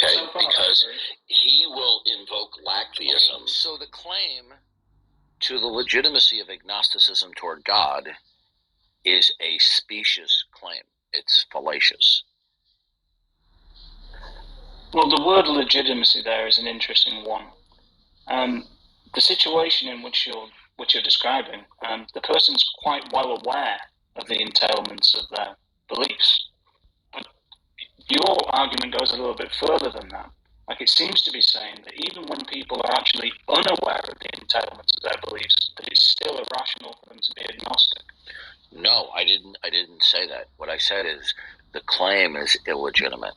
Okay, So far, because he will invoke lacktheism. Okay, so the claim to the legitimacy of agnosticism toward God is a specious claim. It's fallacious. Well, the word legitimacy there is an interesting one. The situation in which you're describing, the person's quite well aware of the entailments of their beliefs. But your argument goes a little bit further than that. Like, it seems to be saying that even when people are actually unaware of the entailments of their beliefs, that it's still irrational for them to be agnostic. No, I didn't say that. What I said is the claim is illegitimate.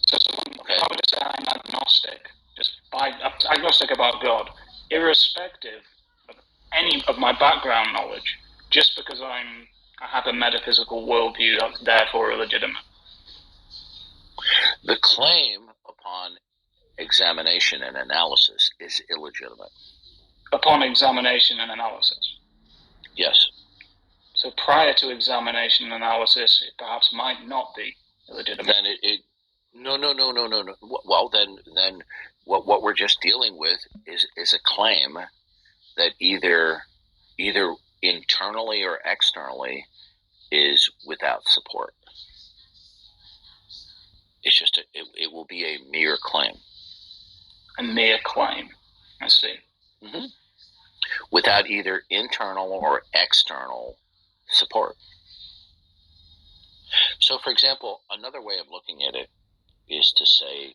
So someone would say I'm agnostic, agnostic about God, irrespective of any of my background knowledge, just because I have a metaphysical worldview that's therefore illegitimate. The claim upon examination and analysis is illegitimate. Upon examination and analysis? Yes. So prior to examination and analysis, it perhaps might not be illegitimate. Then no. Well, then what we're just dealing with is a claim that either internally or externally is without support. It's just it will be a mere claim. A mere claim. I see. Mm-hmm. Without either internal or external support. So, for example, another way of looking at it is to say,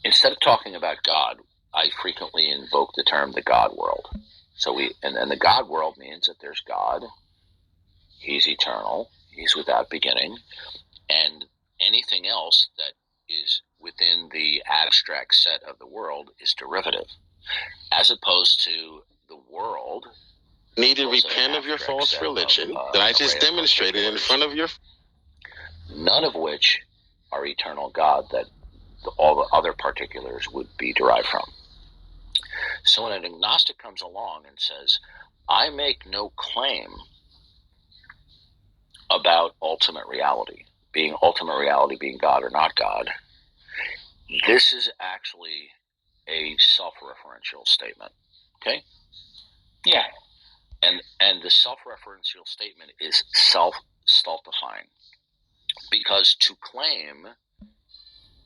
instead of talking about God, I frequently invoke the term the God world. So and the God world means that there's God, he's eternal, he's without beginning, and anything else that is within the abstract set of the world is derivative, as opposed to the world. Need to repent of your false religion that I just demonstrated in front of your... None of which are eternal God that all the other particulars would be derived from. So when an agnostic comes along and says, I make no claim about ultimate reality being God or not God, this is actually a self-referential statement. Okay? Yeah. And the self-referential statement is self-stultifying. Because to claim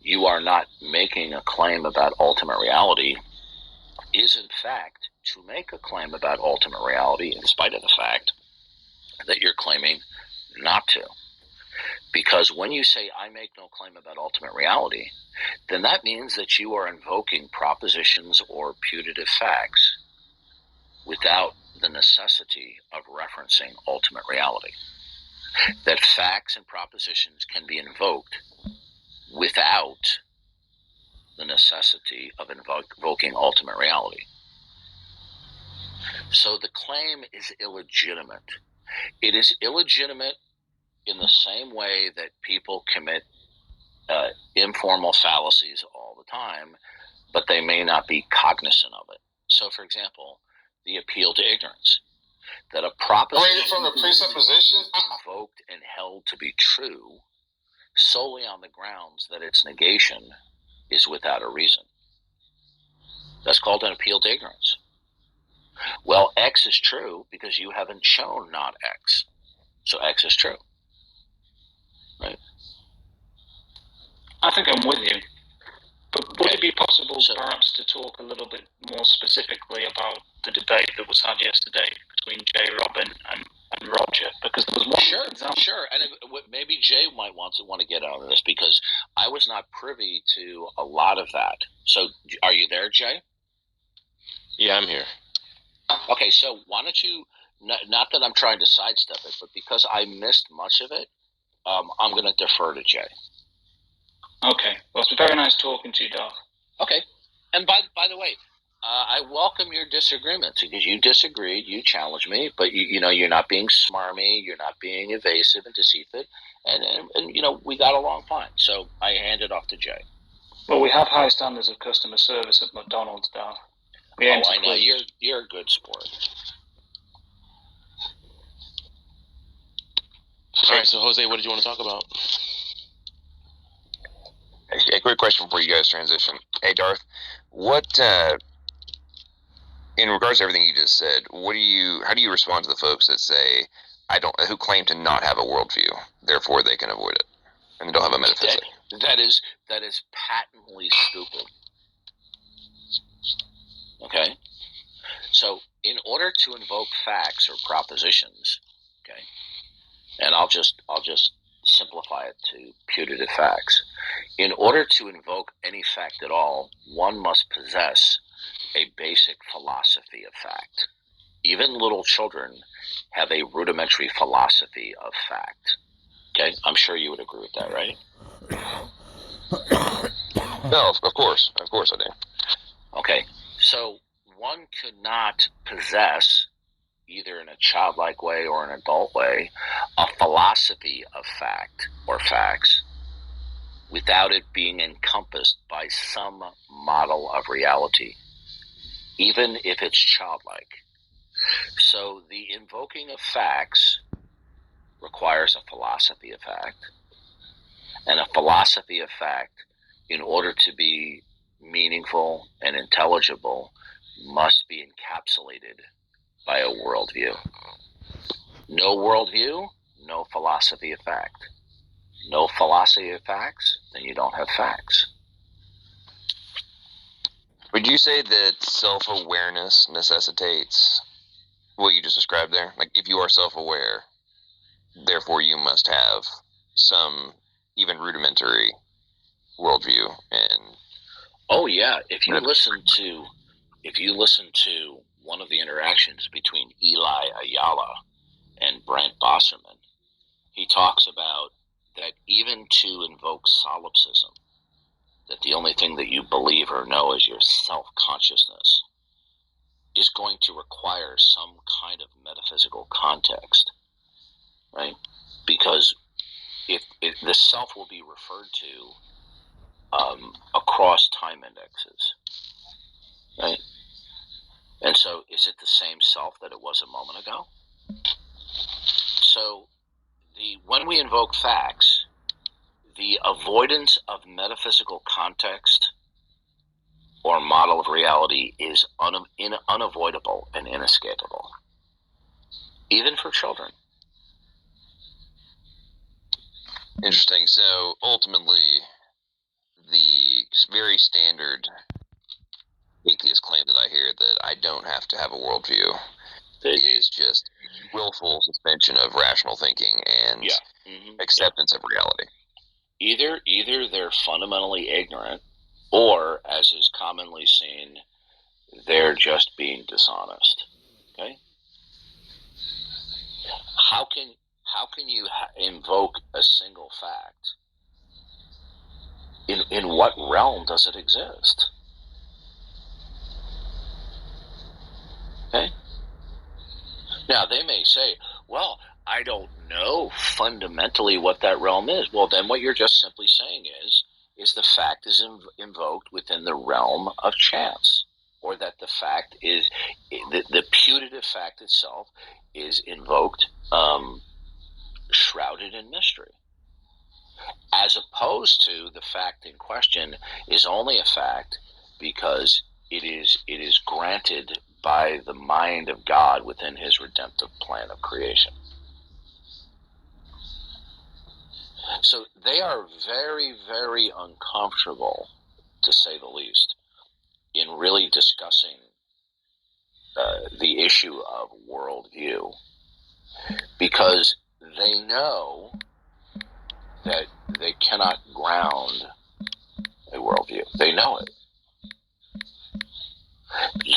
you are not making a claim about ultimate reality is in fact to make a claim about ultimate reality in spite of the fact that you're claiming not to. Because when you say, I make no claim about ultimate reality, then that means that you are invoking propositions or putative facts without the necessity of referencing ultimate reality. That facts and propositions can be invoked without the necessity of invoking ultimate reality. So the claim is illegitimate. It is illegitimate in the same way that people commit informal fallacies all the time, but they may not be cognizant of it. So, for example, the appeal to ignorance. That a proposition from the presupposition invoked and held to be true solely on the grounds that its negation is without a reason. That's called an appeal to ignorance. Well, X is true because you haven't shown not X. So X is true. Right? I think I'm with you. But would it be possible perhaps to talk a little bit more specifically about the debate that was had yesterday between JRobin and Roger? Because there was one example. Sure. And maybe Jay might want to get out of this because I was not privy to a lot of that. So are you there, Jay? Yeah, I'm here. Okay, so why don't you, not that I'm trying to sidestep it, but because I missed much of it, I'm going to defer to Jay. Okay. Well, it's very nice talking to you, Darth. Okay. And by the way, I welcome your disagreements because you disagreed, you challenged me, but you're not being smarmy, you're not being evasive and deceitful, and we got along fine. So I hand it off to Jay. Well, we have high standards of customer service at McDonald's, Darth. I know you're a good sport. All right, so Jose, what did you want to talk about? A quick question before you guys transition. Hey, Darth, what in regards to everything you just said, how do you respond to the folks that say who claim to not have a worldview, therefore they can avoid it, and they don't have a metaphysic? That is patently stupid. Okay, so in order to invoke facts or propositions, okay, and I'll just simplify it to putative facts. In order to invoke any fact at all, one must possess a basic philosophy of fact. Even little children have a rudimentary philosophy of fact. Okay, I'm sure you would agree with that, right? No, of course I do. Okay, so one could not possess, either in a childlike way or an adult way, a philosophy of fact or facts without it being encompassed by some model of reality, even if it's childlike. So the invoking of facts requires a philosophy of fact, and a philosophy of fact, in order to be meaningful and intelligible, must be encapsulated by a worldview. No worldview, no philosophy of fact. No philosophy of facts, then you don't have facts. Would you say that self-awareness necessitates what you just described there? Like, if you are self-aware, therefore you must have some even rudimentary worldview and... Oh yeah, if you listen to one of the interactions between Eli Ayala and Brent Bosserman, he talks about that even to invoke solipsism, that the only thing that you believe or know is your self-consciousness, is going to require some kind of metaphysical context, right? Because if the self will be referred to across time indexes, right? And so is it the same self that it was a moment ago? So when we invoke facts, the avoidance of metaphysical context or model of reality is unavoidable and inescapable, even for children. Interesting. So ultimately, the very standard atheist claim that I hear, that I don't have to have a worldview, is just willful suspension of rational thinking and acceptance of reality. Either they're fundamentally ignorant, or, as is commonly seen, they're just being dishonest. Okay? How can you invoke a single fact? In what realm does it exist? Okay? Now, they may say, well, I don't know fundamentally what that realm is. Well, then what you're just simply saying is the fact is invoked within the realm of chance, or that the fact is, the putative fact itself is invoked, shrouded in mystery, as opposed to the fact in question is only a fact because it is granted by the mind of God within his redemptive plan of creation. So they are very, very uncomfortable, to say the least, in really discussing the issue of worldview, because they know that they cannot ground a worldview. They know it.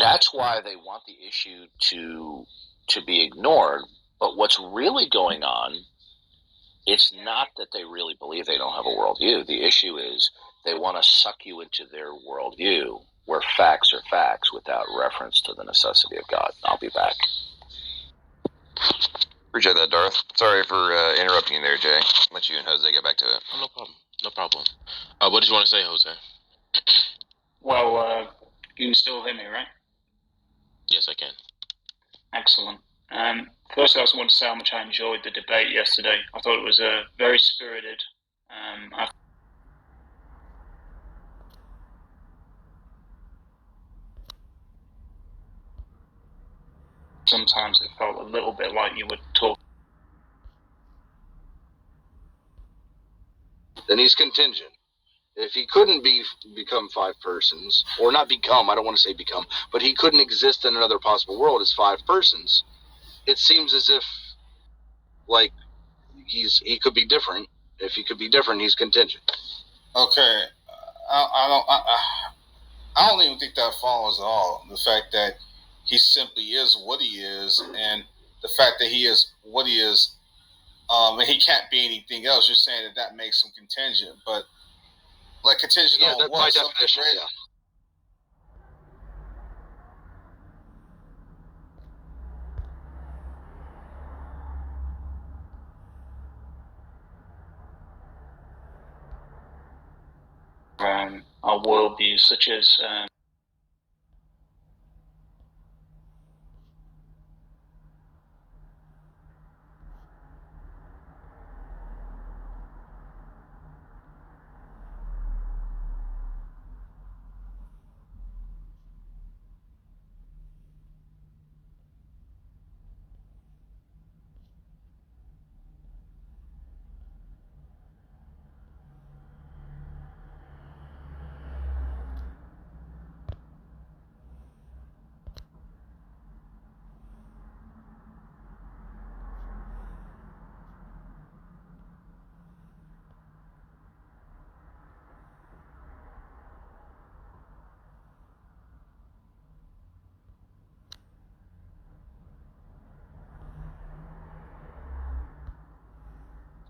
That's why they want the issue to be ignored. But what's really going on, it's not that they really believe they don't have a worldview. The issue is they want to suck you into their worldview, where facts are facts without reference to the necessity of God. I'll be back. Appreciate that, Darth. Sorry for interrupting you there, Jay. Let you and Jose get back to it. Oh, no problem. No problem. What did you want to say, Jose? Well, you can still hear me, right? Yes, I can. Excellent. First, I just want to say how much I enjoyed the debate yesterday. I thought it was very spirited. Sometimes it felt a little bit like you were talking. Then he's contingent. If he couldn't become 5 persons, or not become, I don't want to say become, but he couldn't exist in another possible world as 5 persons, it seems as if, like, he could be different. If he could be different, he's contingent. Okay, I don't even think that follows at all. The fact that he simply is what he is, and the fact that he is what he is, and he can't be anything else. You're saying that makes him contingent, but like contingent on what? By definition, yeah. Our worldviews, such as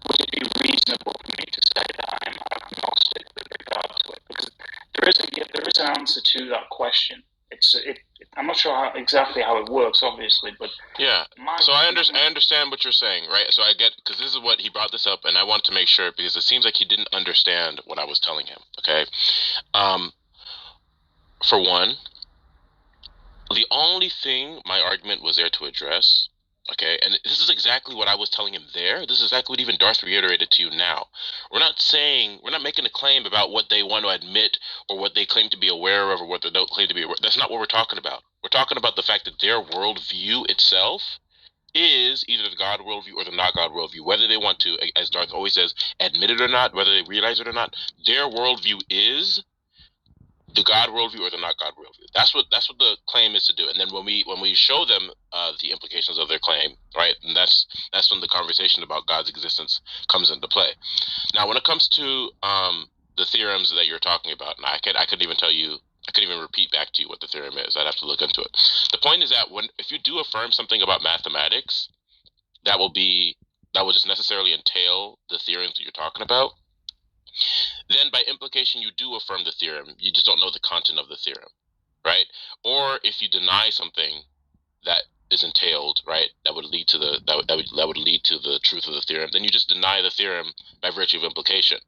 would it be reasonable for me to say that I'm agnostic with regard to it? Because there is an answer to that question. I'm not sure exactly how it works, obviously, but yeah. So I understand what you're saying, right? So I get, because this is what he brought this up, and I want to make sure, because it seems like he didn't understand what I was telling him. Okay, for one, the only thing my argument was there to address, okay, and this is exactly what I was telling him there. This is exactly what even Darth reiterated to you now. We're not making a claim about what they want to admit or what they claim to be aware of or what they don't claim to be aware. That's not what we're talking about. We're talking about the fact that their worldview itself is either the God worldview or the not God worldview. Whether they want to, as Darth always says, admit it or not, whether they realize it or not, their worldview is the God worldview or the not God worldview. That's what the claim is to do. And then when we show them the implications of their claim, right, and that's when the conversation about God's existence comes into play. Now, when it comes to the theorems that you're talking about, and I couldn't even repeat back to you what the theorem is. I'd have to look into it. The point is that if you do affirm something about mathematics, that will just necessarily entail the theorems that you're talking about. Then by implication you do affirm the theorem, you just don't know the content of the theorem, right? Or if you deny something that is entailed, right, that would lead to the truth of the theorem, then you just deny the theorem by virtue of implication.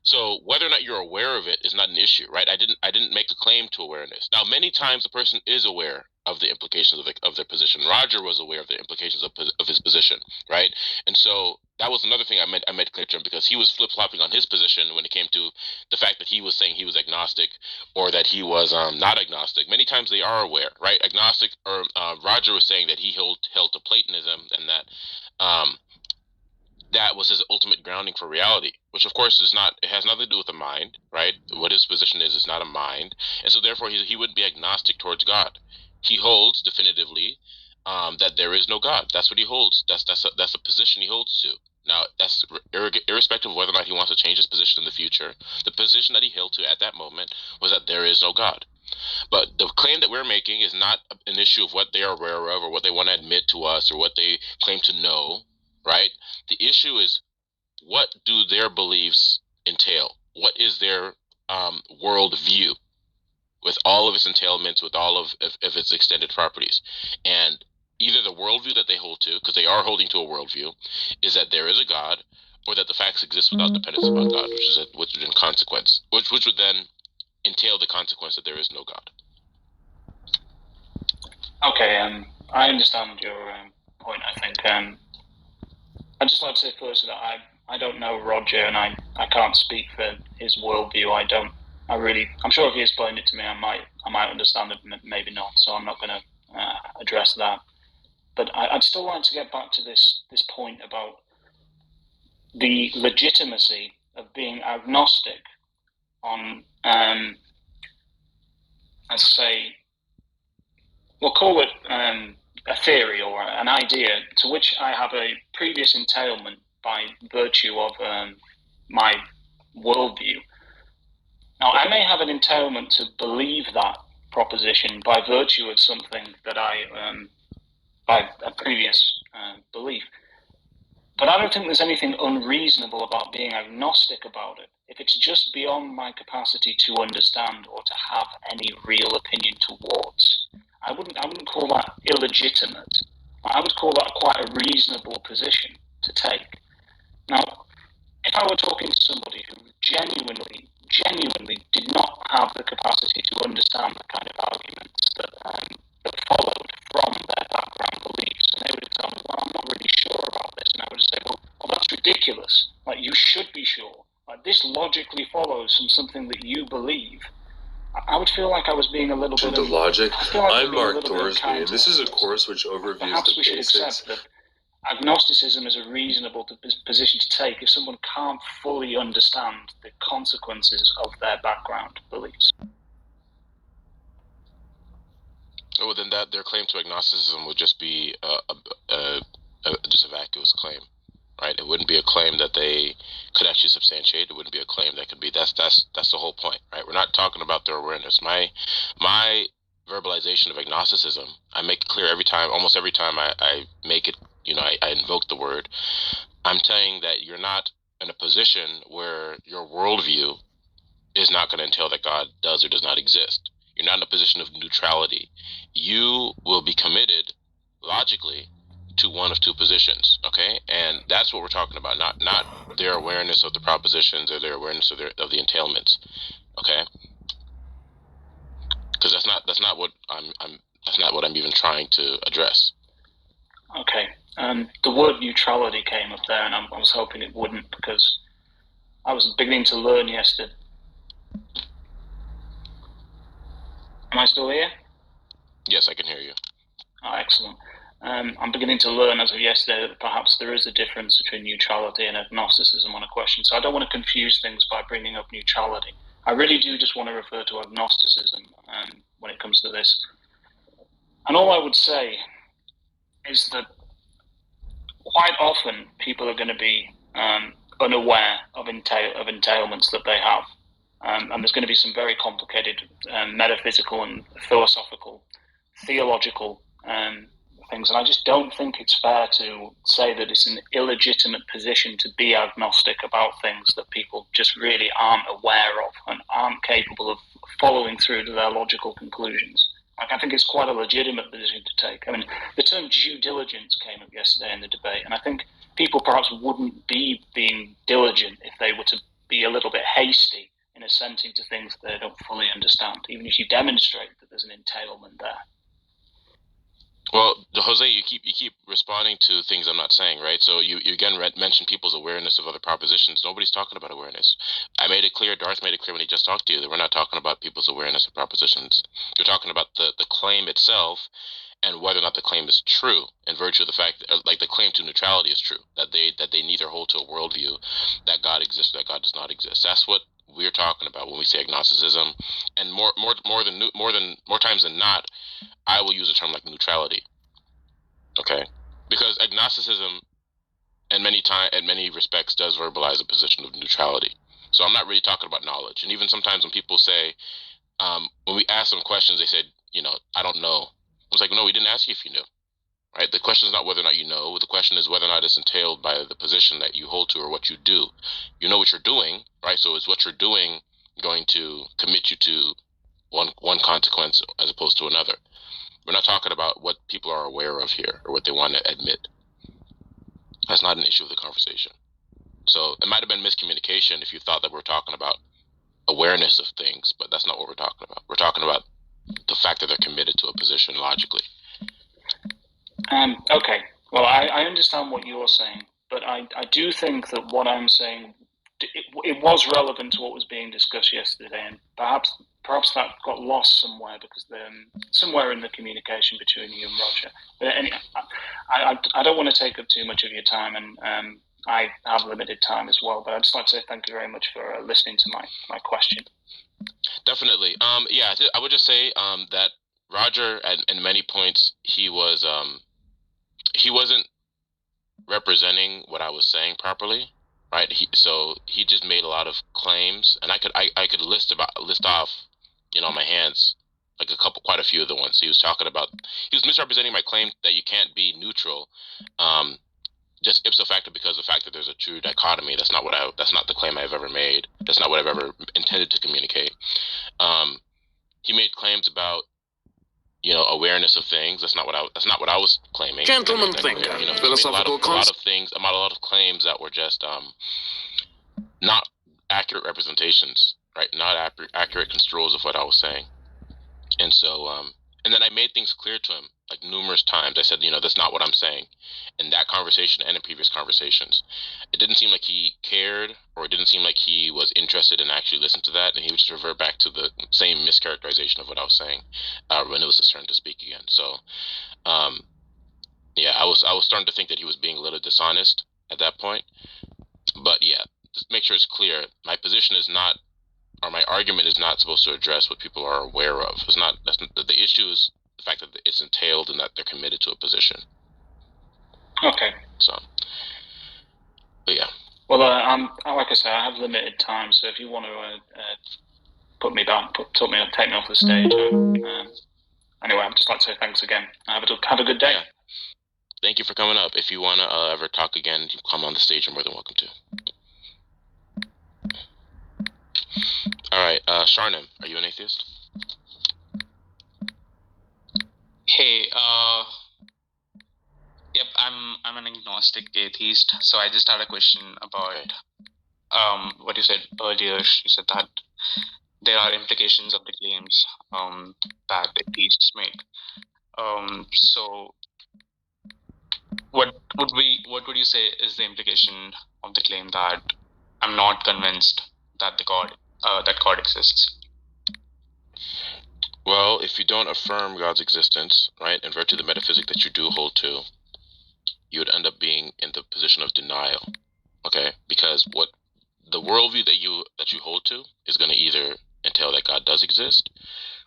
So whether or not you're aware of it is not an issue, right? I didn't make a claim to awareness. Now, many times a person is aware of the implications of their position. Roger was aware of the implications of his position, right? And so that was another thing I made clear to him, because he was flip-flopping on his position when it came to the fact that he was saying he was agnostic or that he was not agnostic. Many times they are aware, right? Agnostic, or Roger was saying that he held to Platonism, and that that was his ultimate grounding for reality, which of course it has nothing to do with the mind, right? What his position is not a mind. And so therefore he wouldn't be agnostic towards God. He holds definitively that there is no God. That's what he holds. That's a position he holds to. Now, that's irrespective of whether or not he wants to change his position in the future. The position that he held to at that moment was that there is no God. But the claim that we're making is not an issue of what they are aware of or what they want to admit to us or what they claim to know, right? The issue is, what do their beliefs entail? What is their world view with all of its entailments, with all of its extended properties? And either the worldview that they hold to, because they are holding to a worldview, is that there is a God, or that the facts exist without dependence upon God, which would then entail the consequence that there is no God. Okay, I understand your point, I think. I'd just like to say first that I don't know Roger, and I can't speak for his worldview. I'm sure if he explained it to me, I might understand it, maybe not. So I'm not going to address that. But I'd still like to get back to this point about the legitimacy of being agnostic on, let's say, we'll call it a theory or an idea to which I have a previous entailment by virtue of my worldview. Now, I may have an entailment to believe that proposition by virtue of something that by a previous belief. But I don't think there's anything unreasonable about being agnostic about it. If it's just beyond my capacity to understand or to have any real opinion towards, I wouldn't call that illegitimate. I would call that quite a reasonable position to take. Now, if I were talking to somebody who genuinely did not have the capacity to understand the kind of arguments that followed from their background beliefs, and they would tell me, well, I'm not really sure about this, and I would say, well, that's ridiculous. Like, you should be sure. Like, this logically follows from something that you believe. I would feel like I was being a little bit... The logic. I'm Mark Thorsby, and this is a course which overviews perhaps the we should basics. accept that agnosticism is a reasonable position to take if someone can't fully understand the consequences of their background beliefs. Well, then their claim to agnosticism would just be just a vacuous claim, right? It wouldn't be a claim that they could actually substantiate. It wouldn't be a claim that could be. That's the whole point, right? We're not talking about their awareness. My verbalization of agnosticism, I make it clear almost every time I make it. I invoke the word. I'm saying that you're not in a position where your worldview is not going to entail that God does or does not exist. You're not in a position of neutrality. You will be committed logically to one of two positions, okay? And that's what we're talking about, not their awareness of the propositions or their awareness of the entailments, okay? Because that's not what I'm even trying to address. Okay. The word neutrality came up there, and I was hoping it wouldn't, because I was beginning to learn yesterday. Am I still here? Yes, I can hear you. Oh, excellent. I'm beginning to learn as of yesterday that perhaps there is a difference between neutrality and agnosticism on a question. So I don't want to confuse things by bringing up neutrality. I really do just want to refer to agnosticism when it comes to this. And all I would say is that quite often people are going to be unaware of entailments that they have. And there's going to be some very complicated metaphysical and philosophical, theological things. And I just don't think it's fair to say that it's an illegitimate position to be agnostic about things that people just really aren't aware of and aren't capable of following through to their logical conclusions. Like, I think it's quite a legitimate position to take. I mean, the term due diligence came up yesterday in the debate, and I think people perhaps wouldn't be being diligent if they were to be a little bit hasty in assenting to things that they don't fully understand, even if you demonstrate that there's an entailment there. Well, Jose, you keep responding to things I'm not saying, right? So you again mentioned people's awareness of other propositions. Nobody's talking about awareness. I made it clear, Darth made it clear when he just talked to you, that we're not talking about people's awareness of propositions. You're talking about the claim itself and whether or not the claim is true in virtue of the fact that, like, the claim to neutrality is true, that they neither hold to a worldview that God exists or that God does not exist. That's what we're talking about when we say agnosticism. And more times than not, I will use a term like neutrality. Okay, because agnosticism, in many respects, does verbalize a position of neutrality. So I'm not really talking about knowledge. And even sometimes when people say, when we ask them questions, they said, I don't know. I was like, no, we didn't ask you if you knew. Right? The question is not whether or not you know. The question is whether or not it's entailed by the position that you hold to or what you do. You know what you're doing, right? So is what you're doing going to commit you to one consequence as opposed to another? We're not talking about what people are aware of here or what they want to admit. That's not an issue of the conversation. So it might have been miscommunication if you thought that we're talking about awareness of things, but that's not what we're talking about. We're talking about the fact that they're committed to a position logically. Okay. Well, I understand what you're saying, but I do think that what I'm saying, it was relevant to what was being discussed yesterday, and perhaps that got lost somewhere because somewhere in the communication between you and Roger. But anyway, I don't want to take up too much of your time, and I have limited time as well. But I'd just like to say thank you very much for listening to my question. Definitely. Yeah, I would just say that Roger, at many points, he wasn't representing what I was saying properly, right? So he just made a lot of claims, and I could list off, on my hands, like quite a few of the ones he was talking about. He was misrepresenting my claim that you can't be neutral, just ipso facto, because of the fact that there's a true dichotomy. That's not the claim I've ever made. That's not what I've ever intended to communicate. He made claims about awareness of things. That's not what I was claiming. Gentlemen thinker, philosophical a lot of things, a lot of claims that were just not accurate representations, right? Not accurate construals of what I was saying. And so and then I made things clear to him like numerous times. I said, that's not what I'm saying. In that conversation and in previous conversations, it didn't seem like he cared, or it didn't seem like he was interested in actually listening to that, and he would just revert back to the same mischaracterization of what I was saying when it was his turn to speak again. So yeah, I was starting to think that he was being a little dishonest at that point. But yeah, just make sure it's clear. My position is not, or my argument is not supposed to address what people are aware of. The issue is the fact that it's entailed and that they're committed to a position. Okay. So, but yeah. Well, like I say, I have limited time, so if you want to put me down, take me off the stage. Anyway, I'd just like to say thanks again. Have a good day. Yeah. Thank you for coming up. If you want to ever talk again, you come on the stage. You're more than welcome to. All right, Sharnim, are you an atheist? Hey, yep, I'm an agnostic atheist. So I just had a question about what you said earlier. You said that there are implications of the claims that atheists make. So what would you say is the implication of the claim that I'm not convinced that God exists? Well, if you don't affirm God's existence, right, in virtue of the metaphysic that you do hold to, you would end up being in the position of denial, okay? Because what the worldview that you hold to is going to either entail that God does exist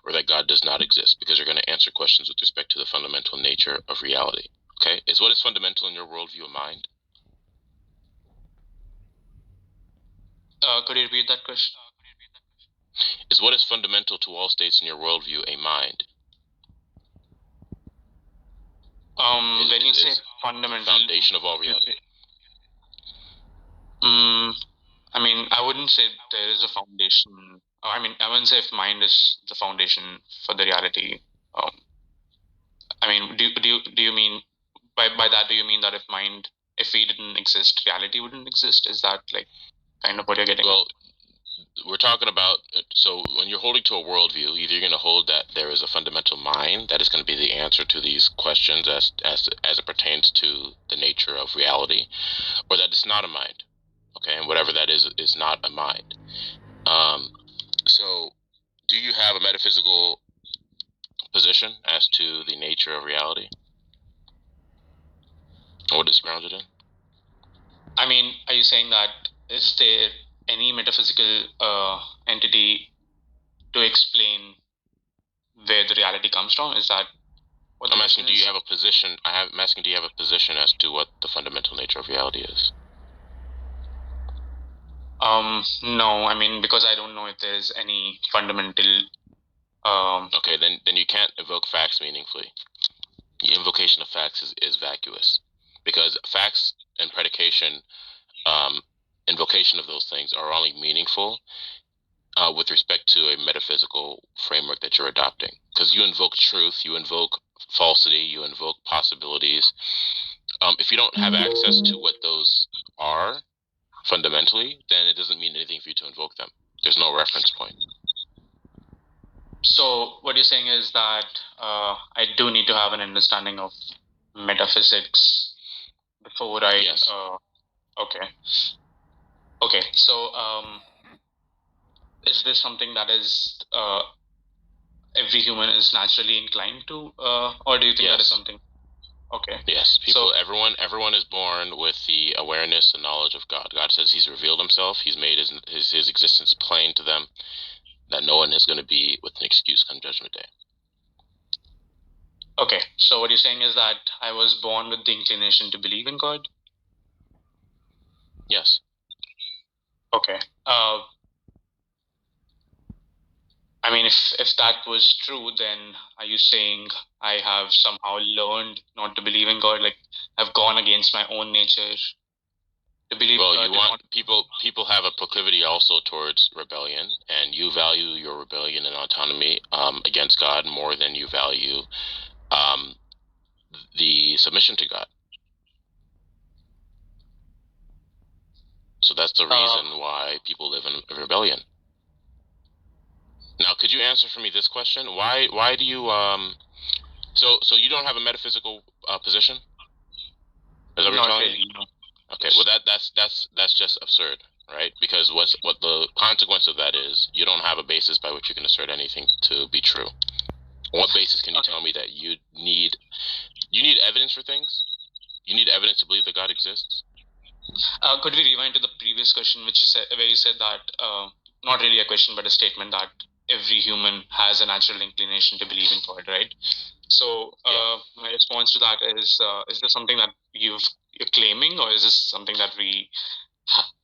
or that God does not exist, because you're going to answer questions with respect to the fundamental nature of reality, okay? What is fundamental in your worldview of mind? Could you repeat that question? Is what is fundamental to all states in your worldview a mind? When you say fundamental, the foundation of all reality. I mean, I wouldn't say there is a foundation. I mean, I wouldn't say if mind is the foundation for the reality. I mean, do you mean by that? Do you mean that if we didn't exist, reality wouldn't exist? Is that like kind of what you're getting? Well, we're talking about, so when you're holding to a worldview, either you're going to hold that there is a fundamental mind that is going to be the answer to these questions as it pertains to the nature of reality, or that it's not a mind, okay, and whatever that is not a mind. So do you have a metaphysical position as to the nature of reality, or what it's grounded in? I mean, are you saying that is there any metaphysical entity to explain where the reality comes from? Is that what I'm asking? is? Do you have a position? I'm asking, do you have a position as to what the fundamental nature of reality is? No. I mean, because I don't know if there is any fundamental. Okay, then you can't invoke facts meaningfully. The invocation of facts is vacuous, because facts and predication, invocation of those things are only meaningful with respect to a metaphysical framework that you're adopting. Because you invoke truth, you invoke falsity, you invoke possibilities. If you don't have access to what those are fundamentally, then it doesn't mean anything for you to invoke them. There's no reference point. So what you're saying is that I do need to have an understanding of metaphysics before I. Yes. Okay. Okay. So, is this something that is every human is naturally inclined to, or do you think that is Yes. something? Okay. Yes, people, So, everyone is born with the awareness and knowledge of God. God says He's revealed Himself. He's made His existence plain to them, that no one is going to be with an excuse come Judgment Day. okay. So what you're saying is that I was born with the inclination to believe in God. Yes. Okay. I mean, if that was true, then are you saying I have somehow learned not to believe in God? Like I've gone against my own nature to believe. Well, you want people have a proclivity also towards rebellion, and you value your rebellion and autonomy against God more than you value the submission to God. So that's the reason why people live in rebellion. Now, could you answer for me this question? Why do you so you don't have a metaphysical position? Is that what you're Not telling really. me? No. Okay, well that's just absurd, right? Because what the consequence of that is, you don't have a basis by which you can assert anything to be true. On what basis can you tell me that you need evidence for things? You need evidence to believe that God exists? Could we rewind to the previous question, which you said, where you said that not really a question but a statement that every human has a natural inclination to believe in God, right? So my response to that is this something that you're claiming, or is this something that we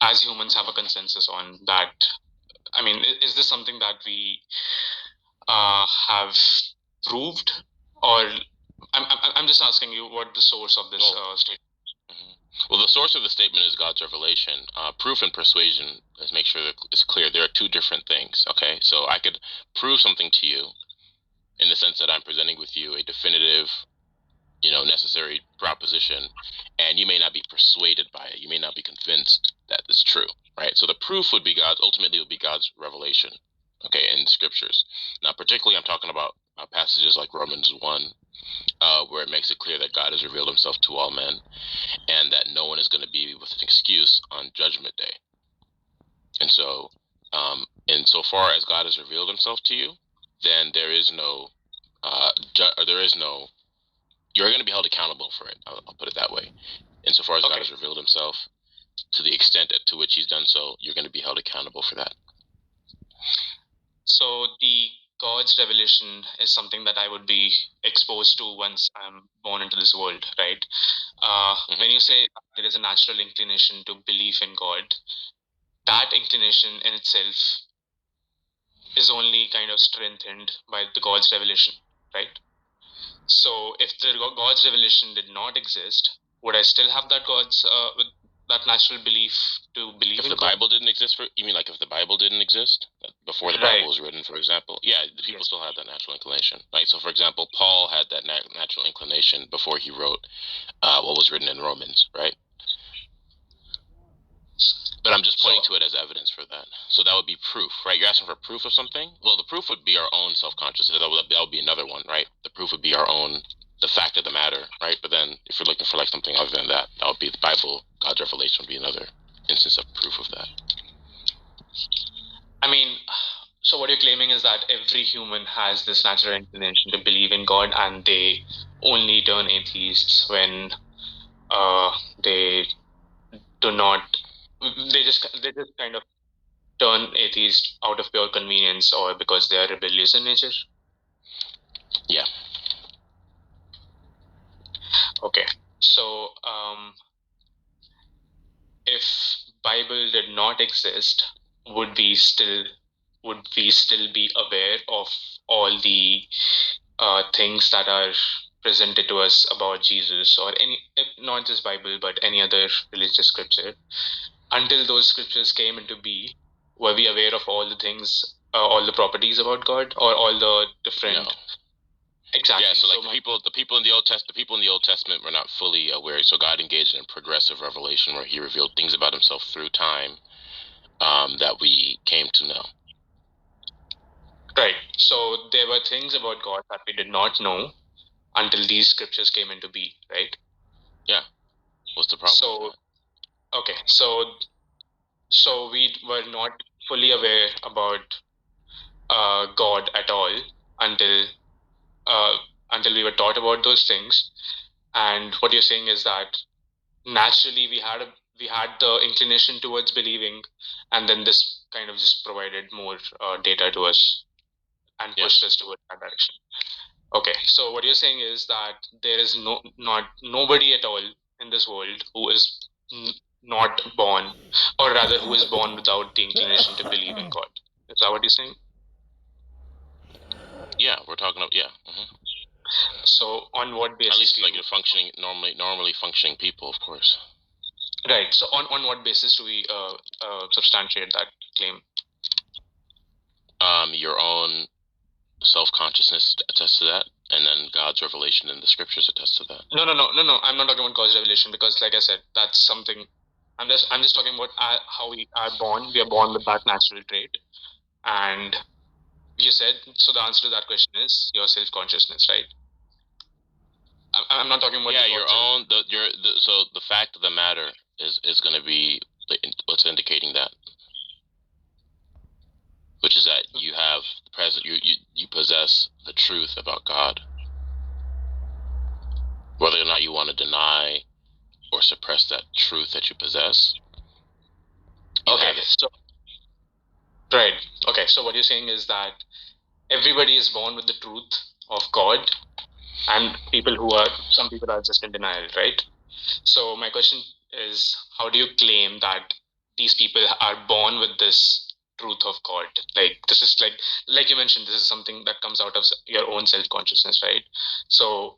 as humans have a consensus on? That, I mean, is this something that we have proved, or I'm just asking you what the source of this statement. Well, the source of the statement is God's revelation. Proof and persuasion, let's make sure that it's clear. There are two different things, okay? So I could prove something to you in the sense that I'm presenting with you a definitive, necessary proposition, and you may not be persuaded by it. You may not be convinced that it's true, right? So the proof would be ultimately would be God's revelation, okay, in the scriptures. Now, particularly I'm talking about passages like Romans 1, where it makes it clear that God has revealed Himself to all men, and that no one is going to be with an excuse on Judgment Day. And so, insofar as God has revealed Himself to you, then there is no, you're going to be held accountable for it. I'll put it that way. Insofar as God has revealed Himself, to the extent to which He's done so, you're going to be held accountable for that. So the God's revelation is something that I would be exposed to once I'm born into this world, right? When you say there is a natural inclination to believe in God, that inclination in itself is only kind of strengthened by the God's revelation, right? So if the God's revelation did not exist, would I still have that that natural belief to believe in God? If the Bible didn't exist, you mean like if the Bible didn't exist before the Bible was written, for example? Yeah, the people still have that natural inclination, right? So, for example, Paul had that natural inclination before he wrote what was written in Romans, right? But I'm just pointing to it as evidence for that. So that would be proof, right? You're asking for proof of something? Well, the proof would be our own self-consciousness. That would be another one, right? The proof would be our own, the fact of the matter, right? But then if you're looking for like something other than that, that would be the Bible, God's revelation would be another instance of proof of that. I mean, so what you're claiming is that every human has this natural inclination to believe in God, and they only turn atheists when they do not. They just kind of turn atheist out of pure convenience or because they are rebellious in nature. Yeah. Okay. So if Bible did not exist, would we still be aware of all the things that are presented to us about Jesus, or not just Bible but any other religious scripture? Until those scriptures came into being, were we aware of all the things, all the properties about God, or all the different? No. Exactly. Yeah, so like the people in the Old Testament were not fully aware. So God engaged in progressive revelation where He revealed things about Himself through time that we came to know. Right. So there were things about God that we did not know until these scriptures came into being, right? Yeah. What's the problem with that? Okay, so we were not fully aware about God at all until until we were taught about those things. And what you're saying is that naturally we had the inclination towards believing, and then this kind of just provided more data to us and pushed us towards that direction. Okay, so what you're saying is that there is not nobody at all in this world who is not born, or rather, who is born without the inclination to believe in God. Is that what you're saying? Yeah, we're talking about So on what basis? At least like a functioning normally functioning people, of course. Right. So on what basis do we substantiate that claim? Your own self-consciousness attests to that, and then God's revelation in the scriptures attests to that. No. I'm not talking about God's revelation, because, like I said, that's something. I'm just talking about how we are born. We are born with that natural trait, and you said so. The answer to that question is your self-consciousness, right? I'm not talking about your own. So the fact of the matter is going to be what's indicating that, which is that you have the present. You possess the truth about God, whether or not you want to deny or suppress that truth that you possess. You have it. So right. Okay. So what you're saying is that everybody is born with the truth of God, and some people are just in denial, right? So my question is, how do you claim that these people are born with this truth of God? Like, this is like you mentioned, this is something that comes out of your own self-consciousness, right? So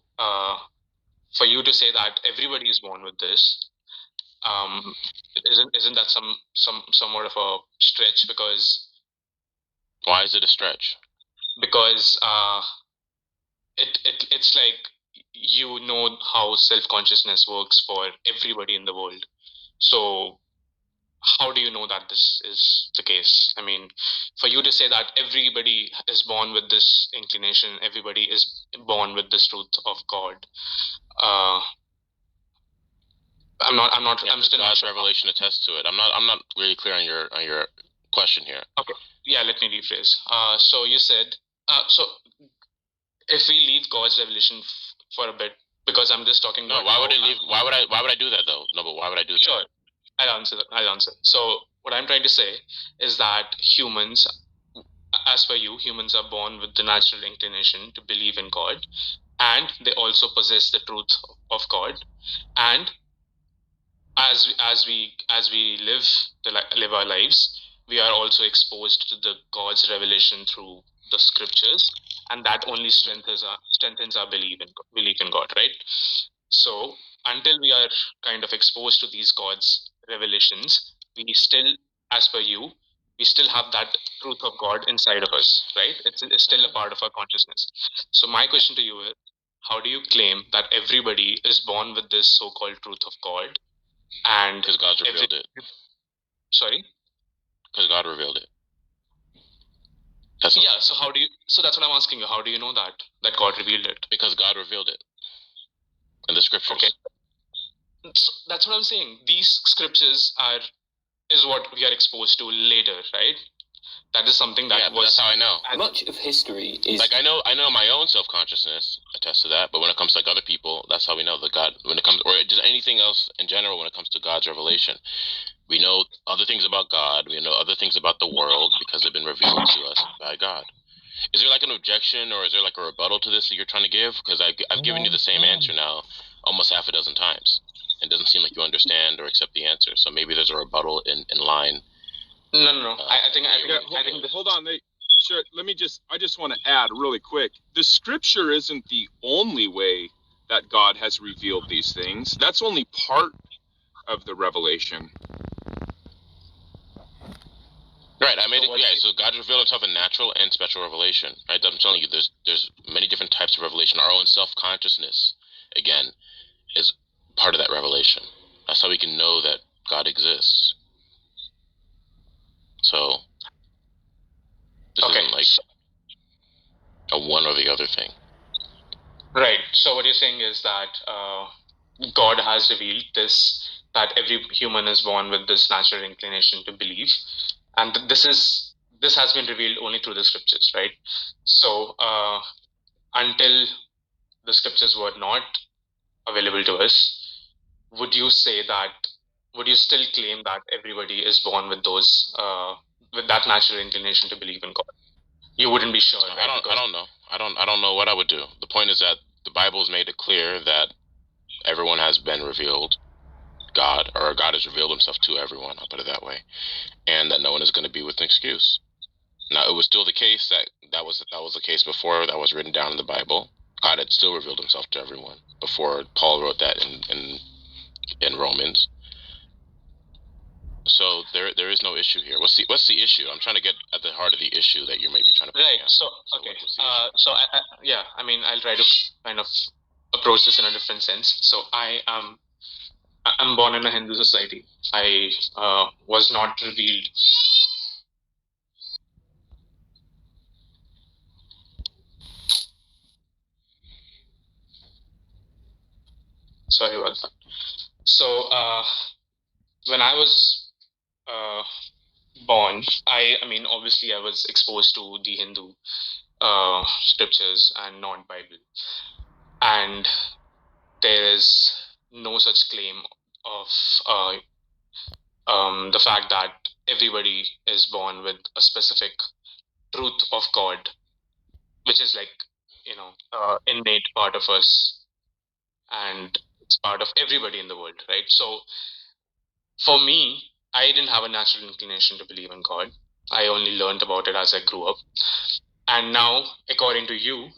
for you to say that everybody is born with this, isn't that somewhat of a stretch? Because why is it a stretch? Because it's like, you know how self-consciousness works for everybody in the world. So how do you know that this is the case? I mean, for you to say that everybody is born with this inclination, everybody is born with this truth of God. I'm still not sure. Revelation attests to it. I'm not really clear on your question here. Okay. Yeah, let me rephrase. So you said, so if we leave God's revelation for a bit, because I'm just talking about. No, why would I leave? Why would I do that though? No, but why would I do that? Sure, I'll answer. So what I'm trying to say is that humans, as per you, humans are born with the natural inclination to believe in God, and they also possess the truth of God. And as we live our lives, we are also exposed to the God's revelation through the scriptures, and that only strengthens our belief in God, right? So until we are kind of exposed to these God's revelations, we still, as per you, we still have that truth of God inside of us, right? It's still a part of our consciousness. So my question to you is, how do you claim that everybody is born with this so-called truth of God? And because God revealed it. Sorry? Because God revealed it. Yeah. So how do you? So that's what I'm asking you. How do you know that God revealed it? Because God revealed it in the scriptures. Okay. So that's what I'm saying. These scriptures is what we are exposed to later, right? That is something that was. That's how I know. Much of history is like I know my own self-consciousness attests to that, but when it comes to like other people, that's how we know that God. When it comes, or just anything else in general, when it comes to God's revelation, we know other things about God. We know other things about the world because they've been revealed to us by God. Is there like an objection, or is there like a rebuttal to this that you're trying to give? Because I've given you the same answer now almost half a dozen times. It doesn't seem like you understand or accept the answer. So maybe there's a rebuttal in line. No. I think. Hold on. Sure. I just want to add really quick. The scripture isn't the only way that God has revealed these things. That's only part of the revelation. Right. I made it. Yeah. So God revealed Himself in natural and special revelation. Right. I'm telling you, there's many different types of revelation. Our own self-consciousness, again, is part of that revelation. That's how we can know that God exists. So this isn't like a one or the other thing. Right. So what you're saying is that God has revealed this, that every human is born with this natural inclination to believe, and this has been revealed only through the scriptures, right? So until the scriptures were not available to us, would you say that? Would you still claim that everybody is born with those with that natural inclination to believe in God? You wouldn't be sure, right? I don't know. I don't know what I would do. The point is that the Bible's made it clear that everyone has been revealed God, or God has revealed himself to everyone, I'll put it that way, and that no one is going to be with an excuse. Now, it was still the case that was the case before that was written down in the Bible. God had still revealed himself to everyone before Paul wrote that in Romans. So there is no issue here. What's the issue? I'm trying to get at the heart of the issue that you may be trying to. Right. So okay. I mean, I'll try to kind of approach this in a different sense. So I'm born in a Hindu society. I was not revealed. Sorry about that. So when I was born, I mean, obviously, I was exposed to the Hindu scriptures and not Bible, and there is no such claim of the fact that everybody is born with a specific truth of God, which is like, innate part of us, and it's part of everybody in the world, right? So for me, I didn't have a natural inclination to believe in God. I only learned about it as I grew up. And now, according to you,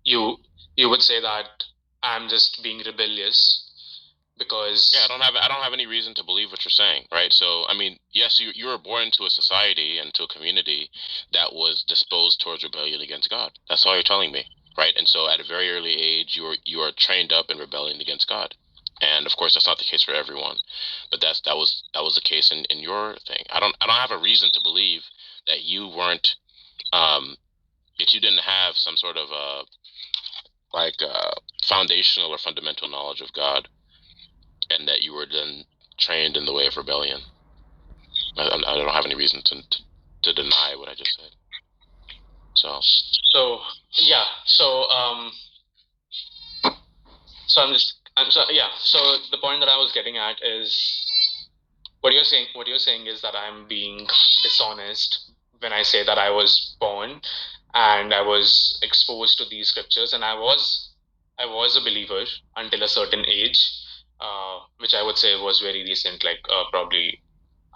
you you would say that I'm just being rebellious because I don't have any reason to believe what you're saying, right? So I mean, yes, you were born into a society and to a community that was disposed towards rebellion against God. That's all you're telling me, right? And so at a very early age, you are trained up in rebellion against God. And of course, that's not the case for everyone, but that was the case in your thing. I don't have a reason to believe that you weren't that you didn't have some sort of foundational or fundamental knowledge of God, and that you were then trained in the way of rebellion. I don't have any reason to deny what I just said. So yeah, so so the point that I was getting at is what you're saying is that I'm being dishonest when I say that I was born and I was exposed to these scriptures, and I was a believer until a certain age, which I would say was very recent, like probably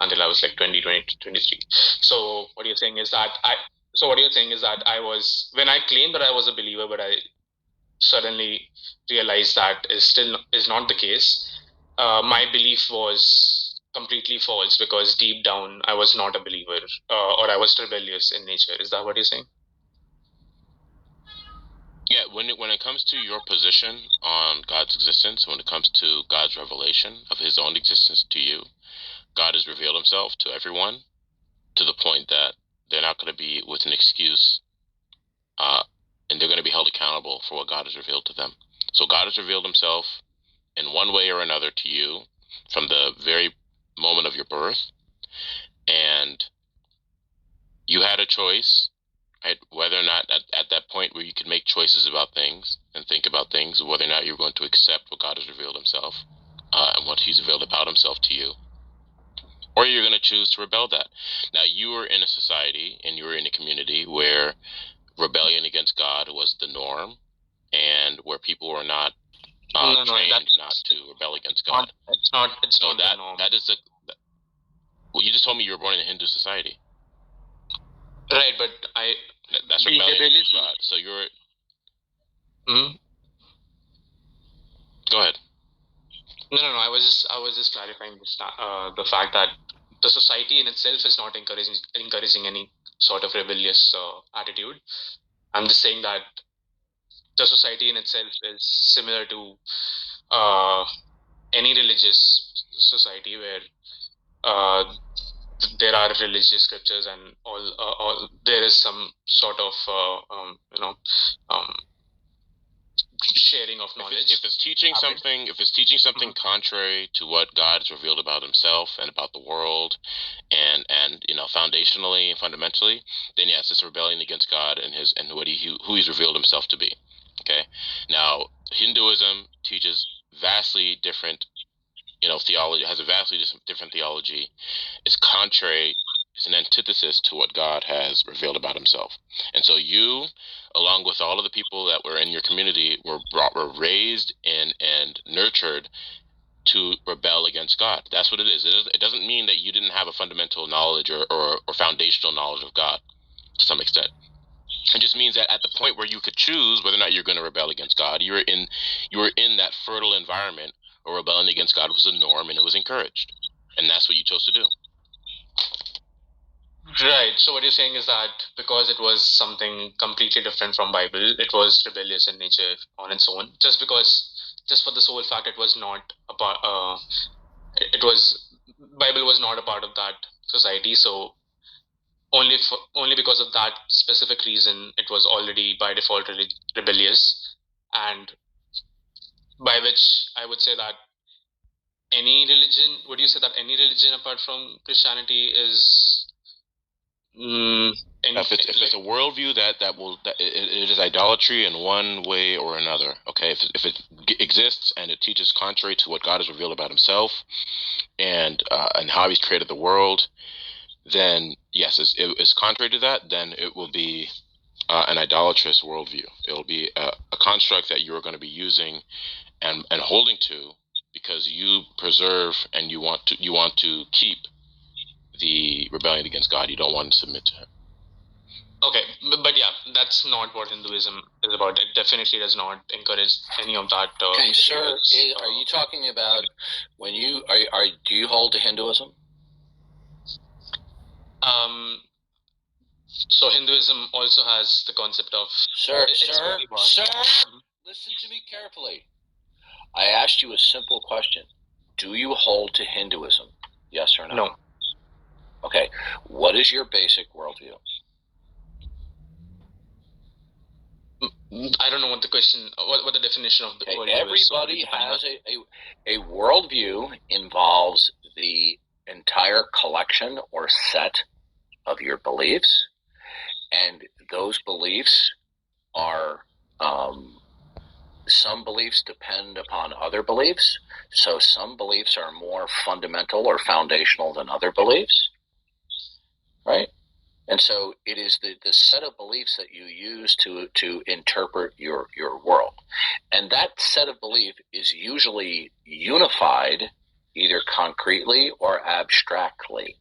until I was like 20, 23. So what you're saying is that I was, when I claimed that I was a believer, but I suddenly realized that is not the case. My belief was completely false because deep down I was not a believer, or I was rebellious in nature. Is that what you're saying? Yeah, when it comes to your position on God's existence, when it comes to God's revelation of his own existence to you, God has revealed himself to everyone to the point that they're not going to be with an excuse, and they're going to be held accountable for what God has revealed to them. So God has revealed himself in one way or another to you from the very moment of your birth, and you had a choice, right? Whether or not at that point where you could make choices about things and think about things, whether or not you're going to accept what God has revealed himself, and what he's revealed about himself to you, or you're going to choose to rebel that. Now, you were in a society and you were in a community where rebellion against God was the norm, and where people were not trained not to rebel against God. It's not the norm. That is well, you just told me you were born in a Hindu society. Right, but that's rebellion against God. So you're. Go ahead. No. I was just clarifying the fact that the society in itself is not encouraging any sort of rebellious attitude. I'm just saying that the society in itself is similar to any religious society where there are religious scriptures and all there is some sort of sharing of knowledge. If it's teaching something contrary to what God has revealed about Himself and about the world, and foundationally and fundamentally, then yes, it's rebellion against God and who He's revealed Himself to be. Okay. Now, Hinduism teaches vastly different, theology, has a vastly different theology. It's contrary. It's an antithesis to what God has revealed about Himself. And so you, along with all of the people that were in your community, were raised and nurtured to rebel against God. That's what it is. It doesn't mean that you didn't have a fundamental knowledge or foundational knowledge of God to some extent. It just means that at the point where you could choose whether or not you're going to rebel against God, you were in that fertile environment where rebelling against God was a norm and it was encouraged. And that's what you chose to do. Right. So what you're saying is that because it was something completely different from Bible, it was rebellious in nature on its own. Just for the sole fact it was not about Bible was not a part of that society. So only because of that specific reason, it was already by default rebellious, and by which I would say that any religion. Would you say that any religion apart from Christianity is? If it's a worldview that it is idolatry in one way or another, okay. If it exists and it teaches contrary to what God has revealed about Himself and how He's created the world, then yes, it's contrary to that. Then it will be an idolatrous worldview. It will be a construct that you're going to be using and holding to because you preserve and you want to keep the rebellion against God. You don't want to submit to Him. Okay, but yeah, that's not what Hinduism is about. It definitely does not encourage any of that. Okay, sir, are you talking about when you do you hold to Hinduism? So Hinduism also has the concept of sir, listen to me carefully. I asked you a simple question. Do you hold to Hinduism? Yes or no? No. Okay. What is your basic worldview? I don't know what the question, what the definition of the worldview is. Everybody has a worldview involves the entire collection or set of your beliefs, and those beliefs are some beliefs depend upon other beliefs. So some beliefs are more fundamental or foundational than other beliefs, right? And so it is the set of beliefs that you use to interpret your world. And that set of belief is usually unified either concretely or abstractly.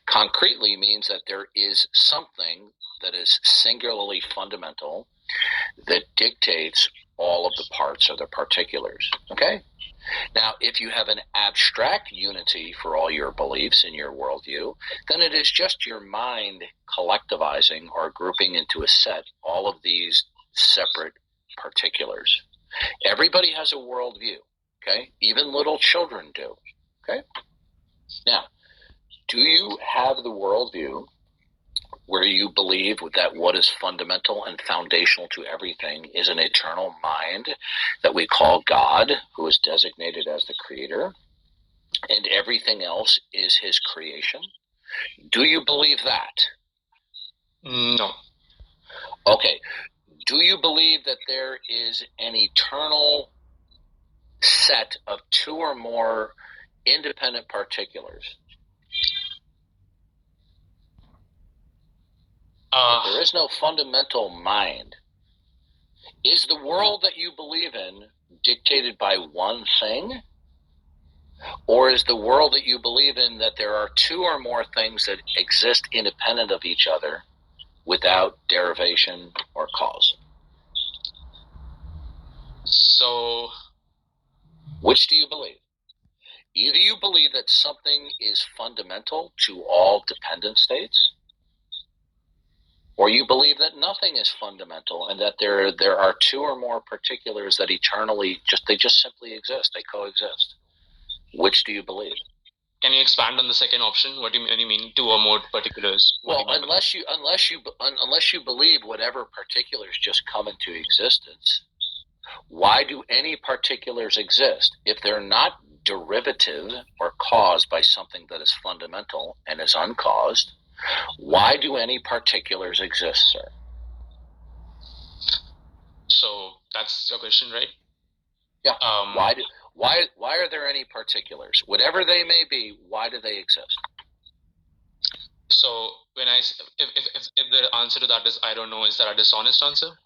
Concretely means that there is something that is singularly fundamental that dictates all of the parts or the particulars, okay? Now, if you have an abstract unity for all your beliefs in your worldview, then it is just your mind collectivizing or grouping into a set all of these separate particulars. Everybody has a worldview, okay? Even little children do, okay? Now, do you have the worldview where you believe that what is fundamental and foundational to everything is an eternal mind that we call God, who is designated as the creator, and everything else is his creation? Do you believe that? No. Okay. Do you believe that there is an eternal set of two or more independent particulars? There is no fundamental mind. Is the world that you believe in dictated by one thing? Or is the world that you believe in that there are two or more things that exist independent of each other without derivation or cause? So, which do you believe? Either you believe that something is fundamental to all dependent states, or you believe that nothing is fundamental and that there are two or more particulars that eternally just simply exist. They coexist. Which do you believe? Can you expand on the second option? What do you mean two or more particulars? Well, unless you believe whatever particulars just come into existence, Why do any particulars exist? If they're not derivative or caused by something that is fundamental and is uncaused, why do any particulars exist, sir? So that's your question, right? Yeah. Why are there any particulars? Whatever they may be, why do they exist? So when if the answer to that is I don't know, is that a dishonest answer?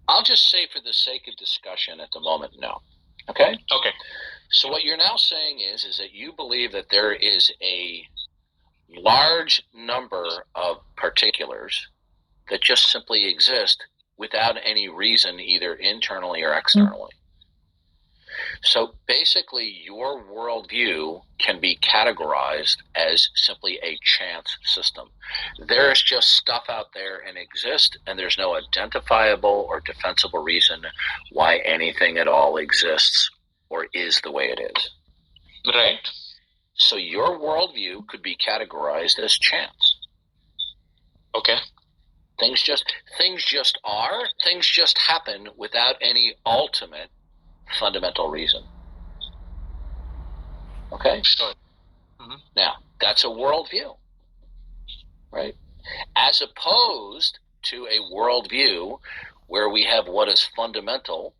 I'll just say for the sake of discussion at the moment, no. Okay? Okay. So what you're now saying is that you believe that there is a large number of particulars that just simply exist without any reason, either internally or externally. So basically, your worldview can be categorized as simply a chance system. There is just stuff out there and exists, and there's no identifiable or defensible reason why anything at all exists or is the way it is. Right. So your worldview could be categorized as chance. Okay. Things just are. Things just happen without any ultimate fundamental reason. Okay? Sure. Mm-hmm. Now, that's a worldview, right? As opposed to a worldview where we have what is fundamental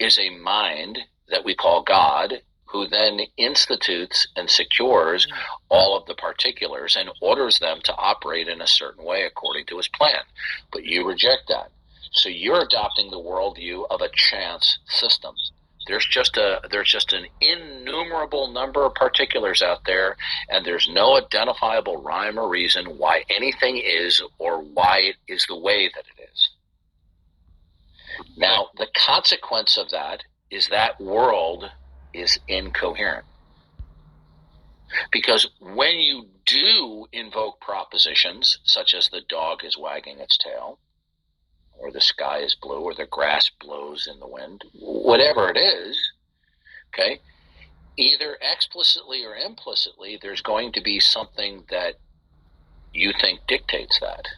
is a mind that we call God, who then institutes and secures all of the particulars and orders them to operate in a certain way according to his plan. But you reject that. So you're adopting the worldview of a chance system. There's just an innumerable number of particulars out there, and there's no identifiable rhyme or reason why anything is or why it is the way that it is. Now, the consequence of that is that world is incoherent. Because when you do invoke propositions, such as the dog is wagging its tail, or the sky is blue, or the grass blows in the wind, whatever it is, okay, either explicitly or implicitly, there's going to be something that you think dictates that,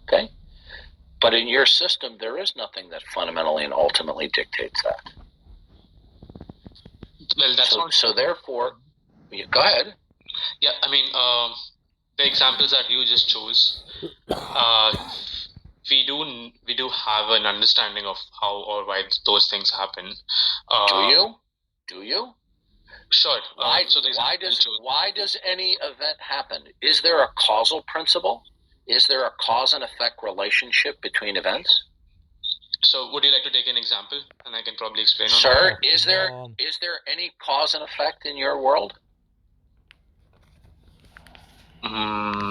okay? But in your system, there is nothing that fundamentally and ultimately dictates that. Well, that's so therefore, go ahead. Yeah, I mean, the examples that you just chose, we do have an understanding of how or why those things happen. Do you? Sure. Why does any event happen? Is there a causal principle? Is there a cause and effect relationship between events? So would you like to take an example, and I can probably explain on Sir, that? is there any cause and effect in your world?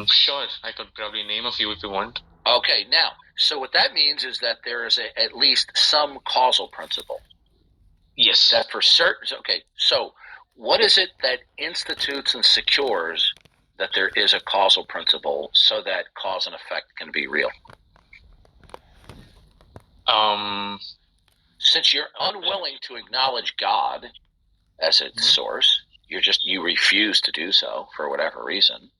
Sure, I could probably name a few if you want. Okay, now, so what that means is that there is at least some causal principle. Yes. That for certain, okay, so what is it that institutes and secures that there is a causal principle so that cause and effect can be real? Since you're unwilling to acknowledge God as its source, you refuse to do so for whatever reason,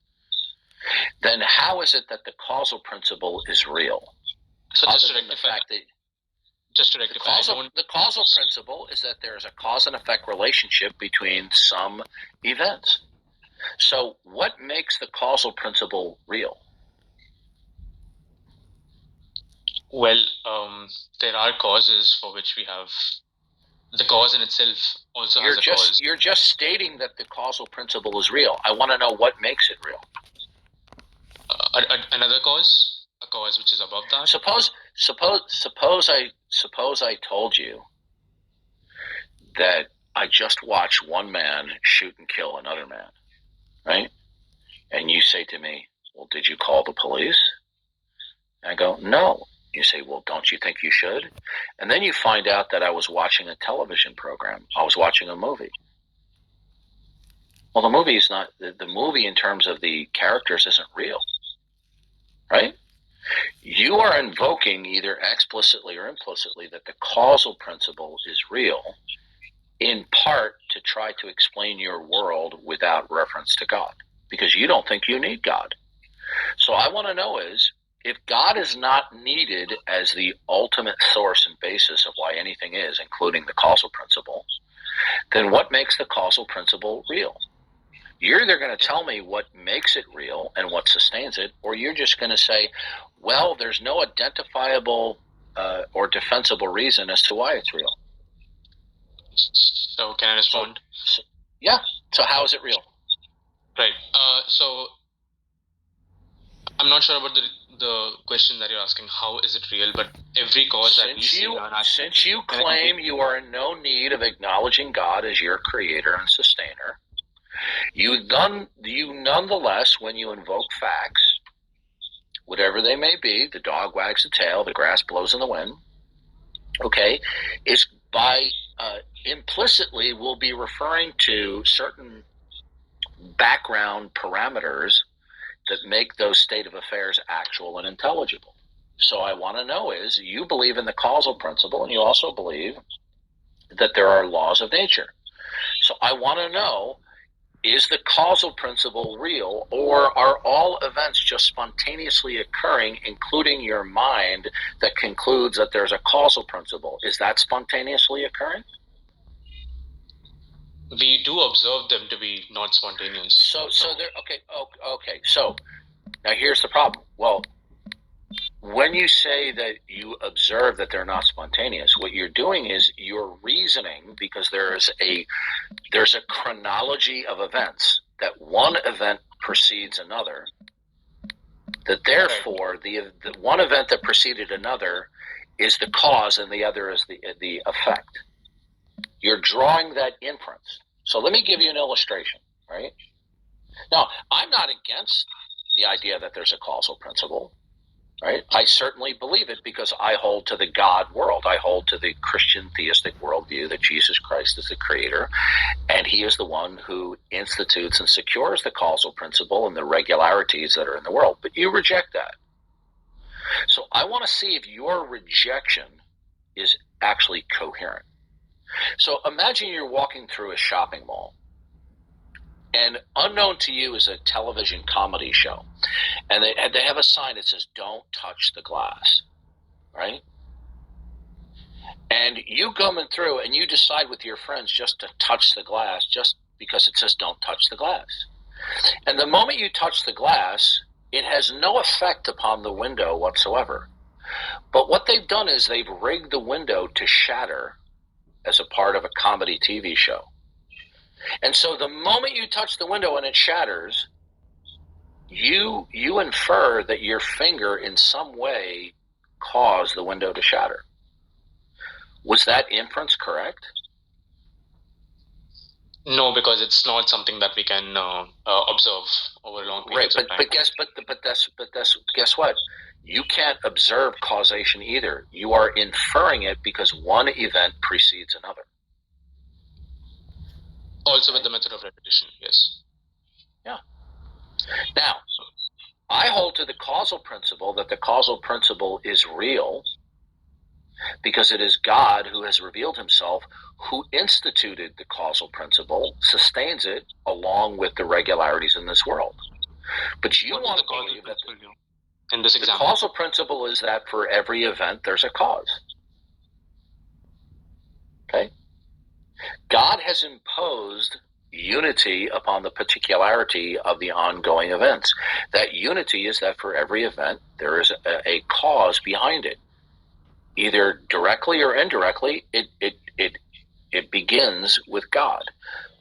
then how is it that the causal principle is real? So just to rectify, the causal principle is that there is a cause and effect relationship between some events. So what makes the causal principle real? Well, there are causes for which we have. The cause in itself also has a cause. You're just stating that the causal principle is real. I want to know what makes it real. Another cause, a cause which is above that. Suppose I told you that I just watched one man shoot and kill another man, right? And you say to me, "Well, did you call the police?" And I go, "No." You say, "Well, don't you think you should?" And then you find out that I was watching a television program. I was watching a movie. Well, the movie is not the movie in terms of the characters isn't real, right? You are invoking either explicitly or implicitly that the causal principle is real, in part to try to explain your world without reference to God, because you don't think you need God. So I want to know is, If God is not needed as the ultimate source and basis of why anything is, including the causal principle, then what makes the causal principle real? You're either going to tell me what makes it real and what sustains it, or you're just going to say, well, there's no identifiable or defensible reason as to why it's real. So can I respond? Yeah. So how is it real? Right. So I'm not sure about the question that you're asking. How is it real? But every cause that we see around us. Since you claim you are in no need of acknowledging God as your creator and sustainer, you nonetheless, when you invoke facts, whatever they may be, the dog wags the tail, the grass blows in the wind, okay, is by implicitly will be referring to certain background parameters that make those state of affairs actual and intelligible. So I want to know is, you believe in the causal principle, and you also believe that there are laws of nature. So I want to know, is the causal principle real, or are all events just spontaneously occurring, including your mind that concludes that there's a causal principle? Is that spontaneously occurring? We do observe them to be not spontaneous. So they're okay. So now here's the problem. Well, when you say that you observe that they're not spontaneous, what you're doing is you're reasoning, because there's a chronology of events, that one event precedes another, that therefore the one event that preceded another is the cause and the other is the effect. You're drawing that inference. So let me give you an illustration, right? Now, I'm not against the idea that there's a causal principle, right? I certainly believe it because I hold to the God world. I hold to the Christian theistic worldview that Jesus Christ is the creator, and he is the one who institutes and secures the causal principle and the regularities that are in the world. But you reject that. So I want to see if your rejection is actually coherent. So imagine you're walking through a shopping mall, and unknown to you is a television comedy show, and they have a sign that says, "Don't touch the glass," right? And you coming through and you decide with your friends just to touch the glass just because it says don't touch the glass. And the moment you touch the glass, it has no effect upon the window whatsoever. But what they've done is they've rigged the window to shatter as a part of a comedy TV show. And so the moment you touch the window and it shatters, you infer that your finger in some way caused the window to shatter. Was that inference correct? No, because it's not something that we can observe over a long period of time. But guess what? You can't observe causation either. You are inferring it because one event precedes another. Also with the method of repetition, yes. Yeah. Now, I hold to the causal principle that the causal principle is real because it is God who has revealed himself, who instituted the causal principle, sustains it along with the regularities in this world. But you want to believe that in this example, the causal principle is that for every event there's a cause. Okay? God has imposed unity upon the particularity of the ongoing events. That unity is that for every event there is a cause behind it. Either directly or indirectly, it begins with God.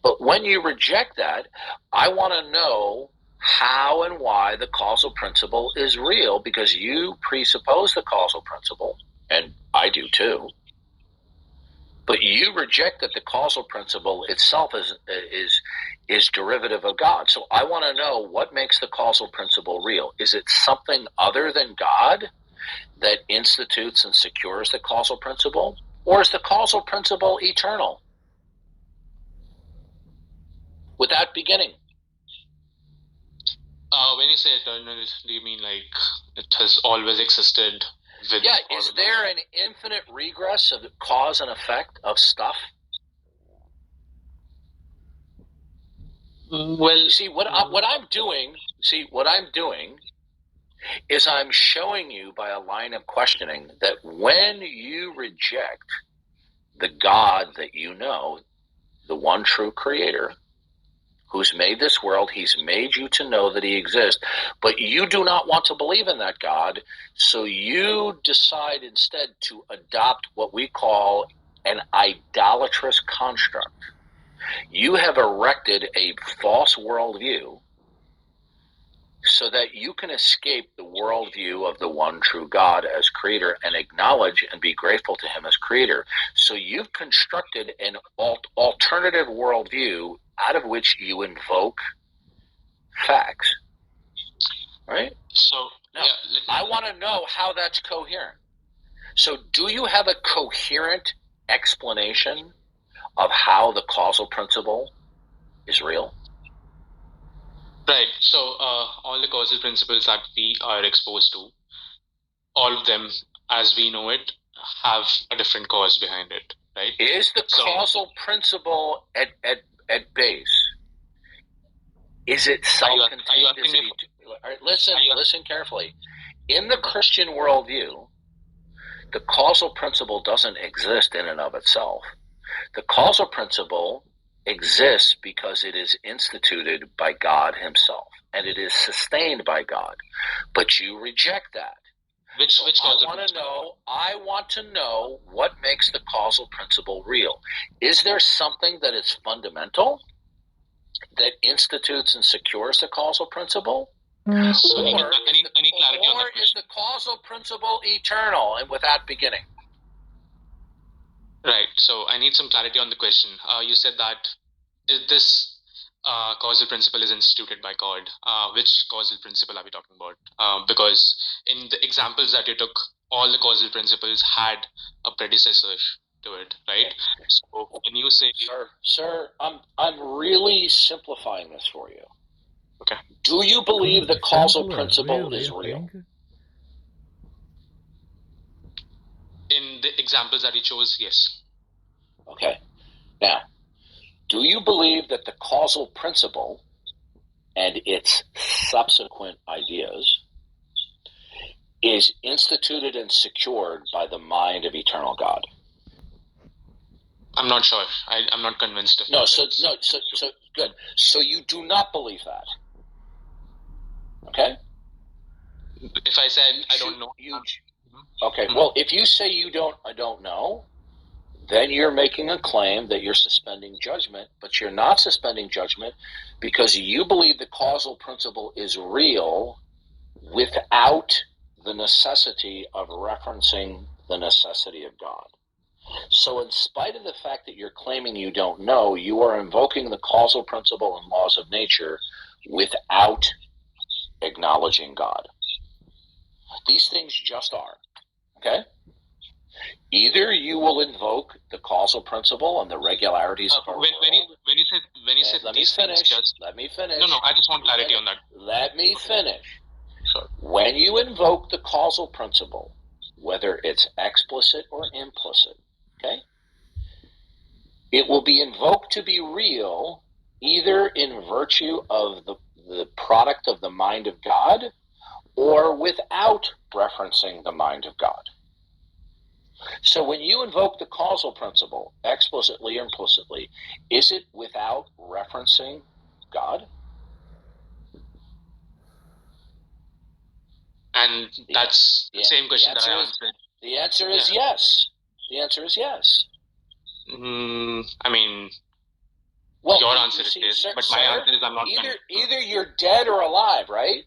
But when you reject that, I want to know how and why the causal principle is real, because you presuppose the causal principle, and I do too. But you reject that the causal principle itself is derivative of God. So I want to know what makes the causal principle real. Is it something other than God that institutes and secures the causal principle? Or is the causal principle eternal, without beginning? When you say eternal, do you mean like it has always existed? Yeah, is there an infinite regress of cause and effect of stuff? Well, see what I'm doing is I'm showing you by a line of questioning that when you reject the God that you know, the one true creator, who's made this world, he's made you to know that he exists, but you do not want to believe in that God, so you decide instead to adopt what we call an idolatrous construct. You have erected a false worldview so that you can escape the worldview of the one true God as creator and acknowledge and be grateful to him as creator. So you've constructed an alternative worldview out of which you invoke facts, right? So now, I want to know how that's coherent. So do you have a coherent explanation of how the causal principle is real? Right. So all the causal principles that we are exposed to, all of them, as we know it, have a different cause behind it, right? Is the causal principle at base? Is it self-contained? Listen carefully. In the Christian worldview, the causal principle doesn't exist in and of itself. The causal principle exists because it is instituted by God himself, and it is sustained by God. But you reject that. Which causal principle? I want to know what makes the causal principle real. Is there something that is fundamental that institutes and secures the causal principle? So I need clarity on that. Or is the causal principle eternal and without beginning? Right. So I need some clarity on the question. You said that this causal principle is instituted by God. Which causal principle are we talking about? Because in the examples that you took, all the causal principles had a predecessor to it, right? So when you say, Sir, I'm really simplifying this for you. Okay. Do you believe the causal principle is real? In the examples that you chose, yes. Okay. Now, do you believe that the causal principle and its subsequent ideas is instituted and secured by the mind of eternal God? I'm not sure. I'm not convinced of that. So good. So you do not believe that. Okay? If I said I don't know. Okay. Well, if you say I don't know, then you're making a claim that you're suspending judgment, but you're not suspending judgment because you believe the causal principle is real without the necessity of referencing the necessity of God. So in spite of the fact that you're claiming you don't know, you are invoking the causal principle and laws of nature without acknowledging God. These things just are. Okay? Either you will invoke the causal principle and the regularities of our world. When you said let me finish. Let me finish. No, I just want clarity on that. Let me finish. Sure. When you invoke the causal principle, whether it's explicit or implicit, okay, it will be invoked to be real either in virtue of the product of the mind of God or without referencing the mind of God. So when you invoke the causal principle, explicitly or implicitly, is it without referencing God? And that's the same question that I answered. The answer is yes. The answer is yes. I mean, well, your answer is yes, but my answer is I'm not. Either you're dead or alive, right?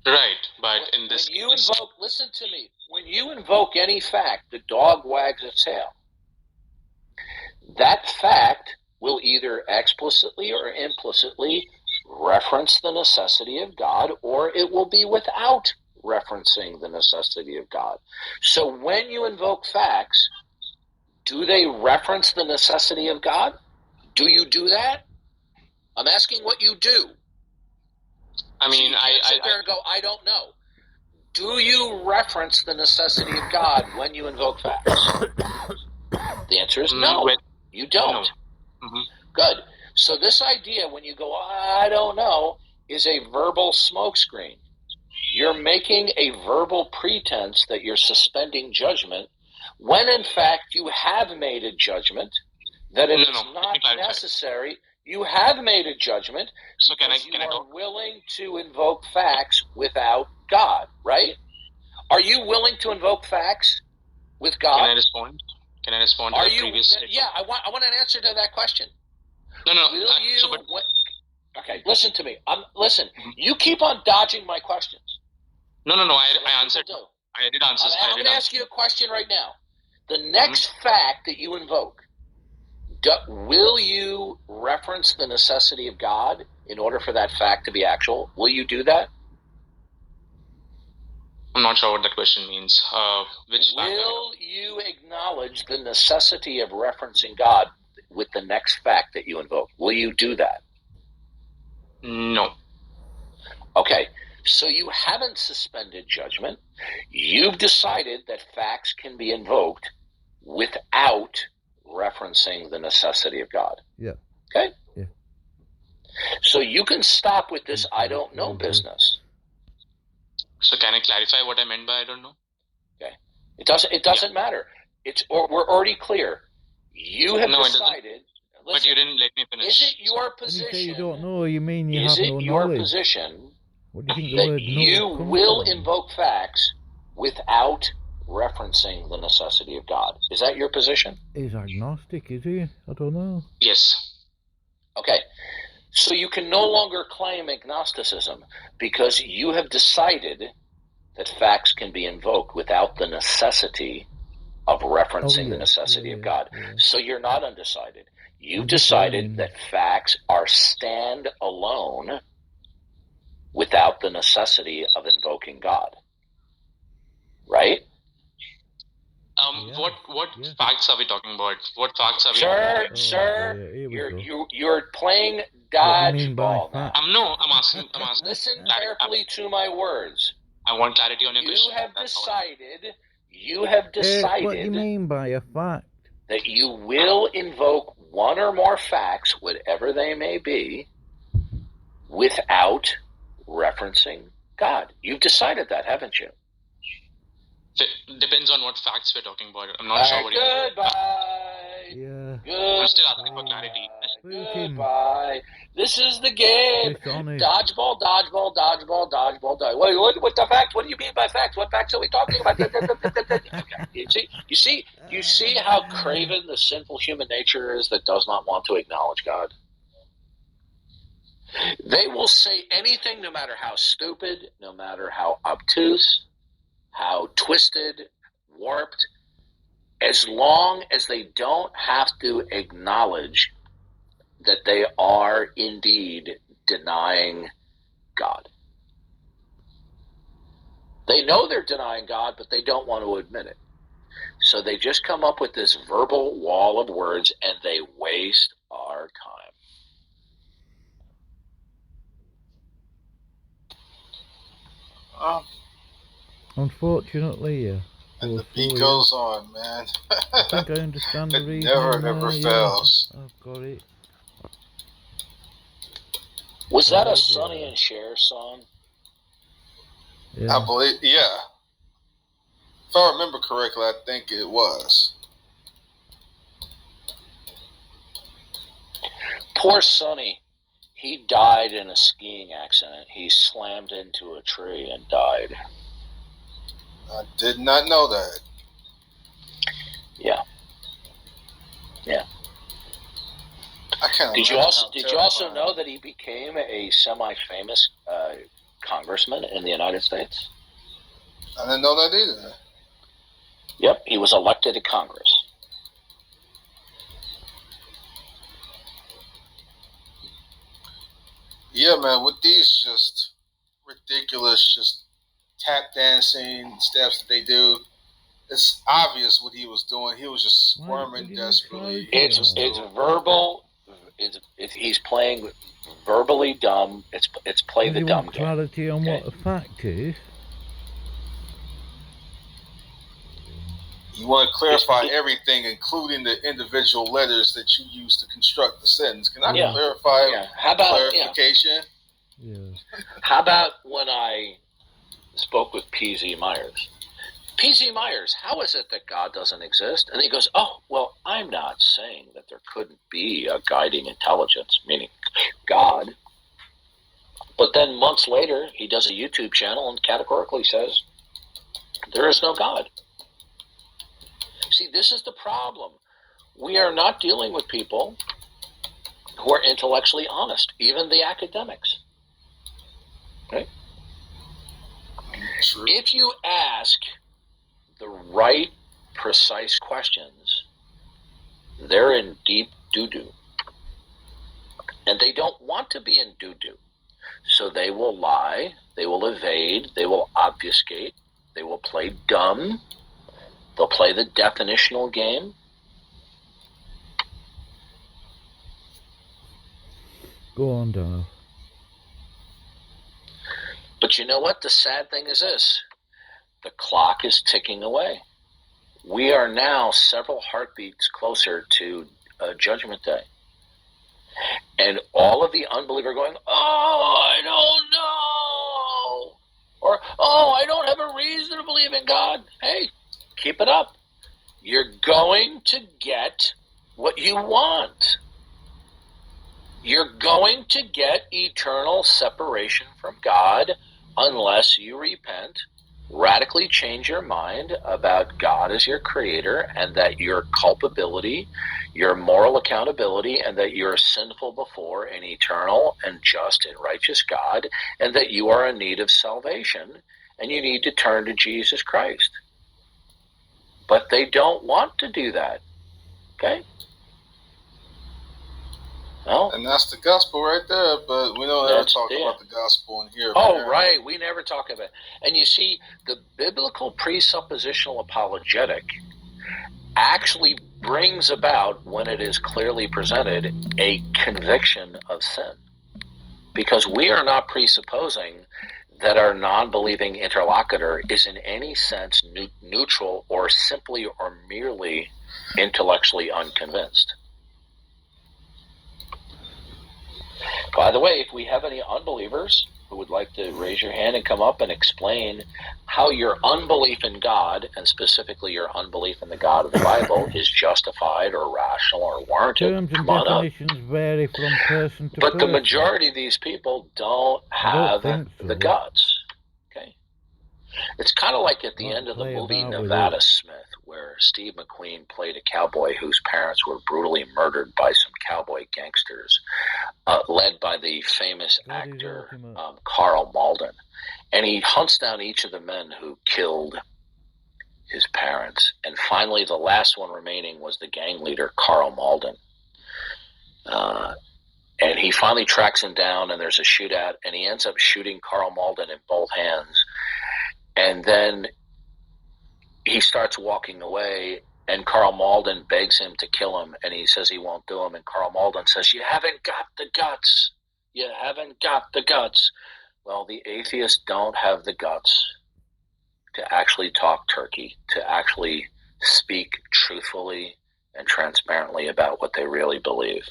Right, but in this case, listen to me. When you invoke any fact, the dog wags its tail. That fact will either explicitly or implicitly reference the necessity of God, or it will be without referencing the necessity of God. So when you invoke facts, do they reference the necessity of God? Do you do that? I'm asking what you do. I mean, I sit there and go, I don't know. Do you reference the necessity of God when you invoke facts? The answer is no. You don't. No. Good. So this idea, when you go, I don't know, is a verbal smokescreen. You're making a verbal pretense that you're suspending judgment when, in fact, you have made a judgment that it is not necessary. You have made a judgment because you are willing to invoke facts without God, right? Are you willing to invoke facts with God? Can I respond? Can I respond to the previous statement? Yeah, I want an answer to that question. No. Okay, listen to me. Listen. You keep on dodging my questions. No. I answered. I did answer. I'm going to ask you a question right now. The next fact that you invoke, will you reference the necessity of God in order for that fact to be actual? Will you do that? I'm not sure what that question means. Which fact? Will you acknowledge the necessity of referencing God with the next fact that you invoke? Will you do that? No. Okay, so you haven't suspended judgment. You've decided that facts can be invoked without referencing the necessity of God. Yeah. Okay? Yeah. So you can stop with this I don't know business. So can I clarify what I meant by I don't know? Okay. It doesn't matter. We're already clear. You have decided. Listen, but you didn't let me finish. Is it your position? When you say you don't know, you mean you have no knowledge. Is it your position what do you think the that word you will invoke facts without referencing the necessity of God? Is that your position? He's agnostic, is he? I don't know. Yes. Okay. So you can no longer claim agnosticism because you have decided that facts can be invoked without the necessity of referencing the necessity of God. Yeah. So you're not undecided. You've decided that facts are stand alone without the necessity of invoking God. Right? What facts are we talking about? What facts are we talking about? Sir, you're playing dodgeball now. I'm asking. Listen carefully to my words. I want clarity on your question. You have decided. What do you mean by a fact? That you will invoke one or more facts, whatever they may be, without referencing God. You've decided that, haven't you? Depends on what facts we're talking about. I'm not sure what Goodbye. Yeah. I'm still asking for clarity. Goodbye. This is the game. Dishonest. Dodgeball. Wait, what the facts? What do you mean by facts? What facts are we talking about? Okay. You see how craven the sinful human nature is that does not want to acknowledge God? They will say anything, no matter how stupid, no matter how obtuse, how twisted, warped, as long as they don't have to acknowledge that they are indeed denying God. They know they're denying God, but they don't want to admit it. So they just come up with this verbal wall of words, and they waste our time. Unfortunately, yeah. And the beat goes on, man. I think I understand the reason. Never fails. I've got it. Was that a Sonny and Cher song? Yeah. I believe, yeah. If I remember correctly, I think it was. Poor Sonny. He died in a skiing accident. He slammed into a tree and died. I did not know that. Yeah. I can't. Did you also know that he became a semi-famous congressman in the United States? I didn't know that either. Yep, he was elected to Congress. Yeah, man. With these just ridiculous, just tap dancing steps that they do, it's obvious what he was doing. He was just squirming desperately. It's verbal. He's playing verbally dumb. It's play the dumb game. Clarity on what a fact is. You want to clarify everything, including the individual letters that you use to construct the sentence. Can I clarify? Yeah. How about clarification? Yeah. How about when I spoke with P.Z. Myers? P.Z. Myers, how is it that God doesn't exist? And he goes, oh, well, I'm not saying that there couldn't be a guiding intelligence, meaning God. But then months later, he does a YouTube channel and categorically says, there is no God. See, this is the problem. We are not dealing with people who are intellectually honest, even the academics. Okay? True. If you ask the right, precise questions, they're in deep doo-doo. And they don't want to be in doo-doo. So they will lie, they will evade, they will obfuscate, they will play dumb, they'll play the definitional game. Go on, Darth. But you know what? The sad thing is this. The clock is ticking away. We are now several heartbeats closer to Judgment Day. And all of the unbeliever going, oh, I don't know. Or, oh, I don't have a reason to believe in God. Hey, keep it up. You're going to get what you want. You're going to get eternal separation from God unless you repent, radically change your mind about God as your creator, and that your culpability, your moral accountability, and that you're sinful before an eternal and just and righteous God, and that you are in need of salvation, and you need to turn to Jesus Christ. But they don't want to do that. Okay? Well, And that's the gospel right there, but we don't ever talk about the gospel in here. Oh, apparently. right. We never talk about it. And you see, the biblical presuppositional apologetic actually brings about, when it is clearly presented, a conviction of sin. Because we are not presupposing that our non-believing interlocutor is in any sense neutral or simply or merely intellectually unconvinced. By the way, if we have any unbelievers who would like to raise your hand and come up and explain how your unbelief in God, and specifically your unbelief in the God of the Bible, is justified or rational or warranted, Terms and come on up. definitions vary from person to But person. the majority of these people don't have the guts. Okay, it's kind of like at the end of the movie Nevada Smith, where Steve McQueen played a cowboy whose parents were brutally murdered by some cowboy gangsters, led by the famous actor Carl Malden. And he hunts down each of the men who killed his parents. And finally, the last one remaining was the gang leader, Carl Malden. And he finally tracks him down, and there's a shootout, and he ends up shooting Carl Malden in both hands. And then he starts walking away, and Carl Malden begs him to kill him, and he says he won't do him. And Carl Malden says, you haven't got the guts. You haven't got the guts. Well, the atheists don't have the guts to actually talk turkey, to actually speak truthfully and transparently about what they really believe.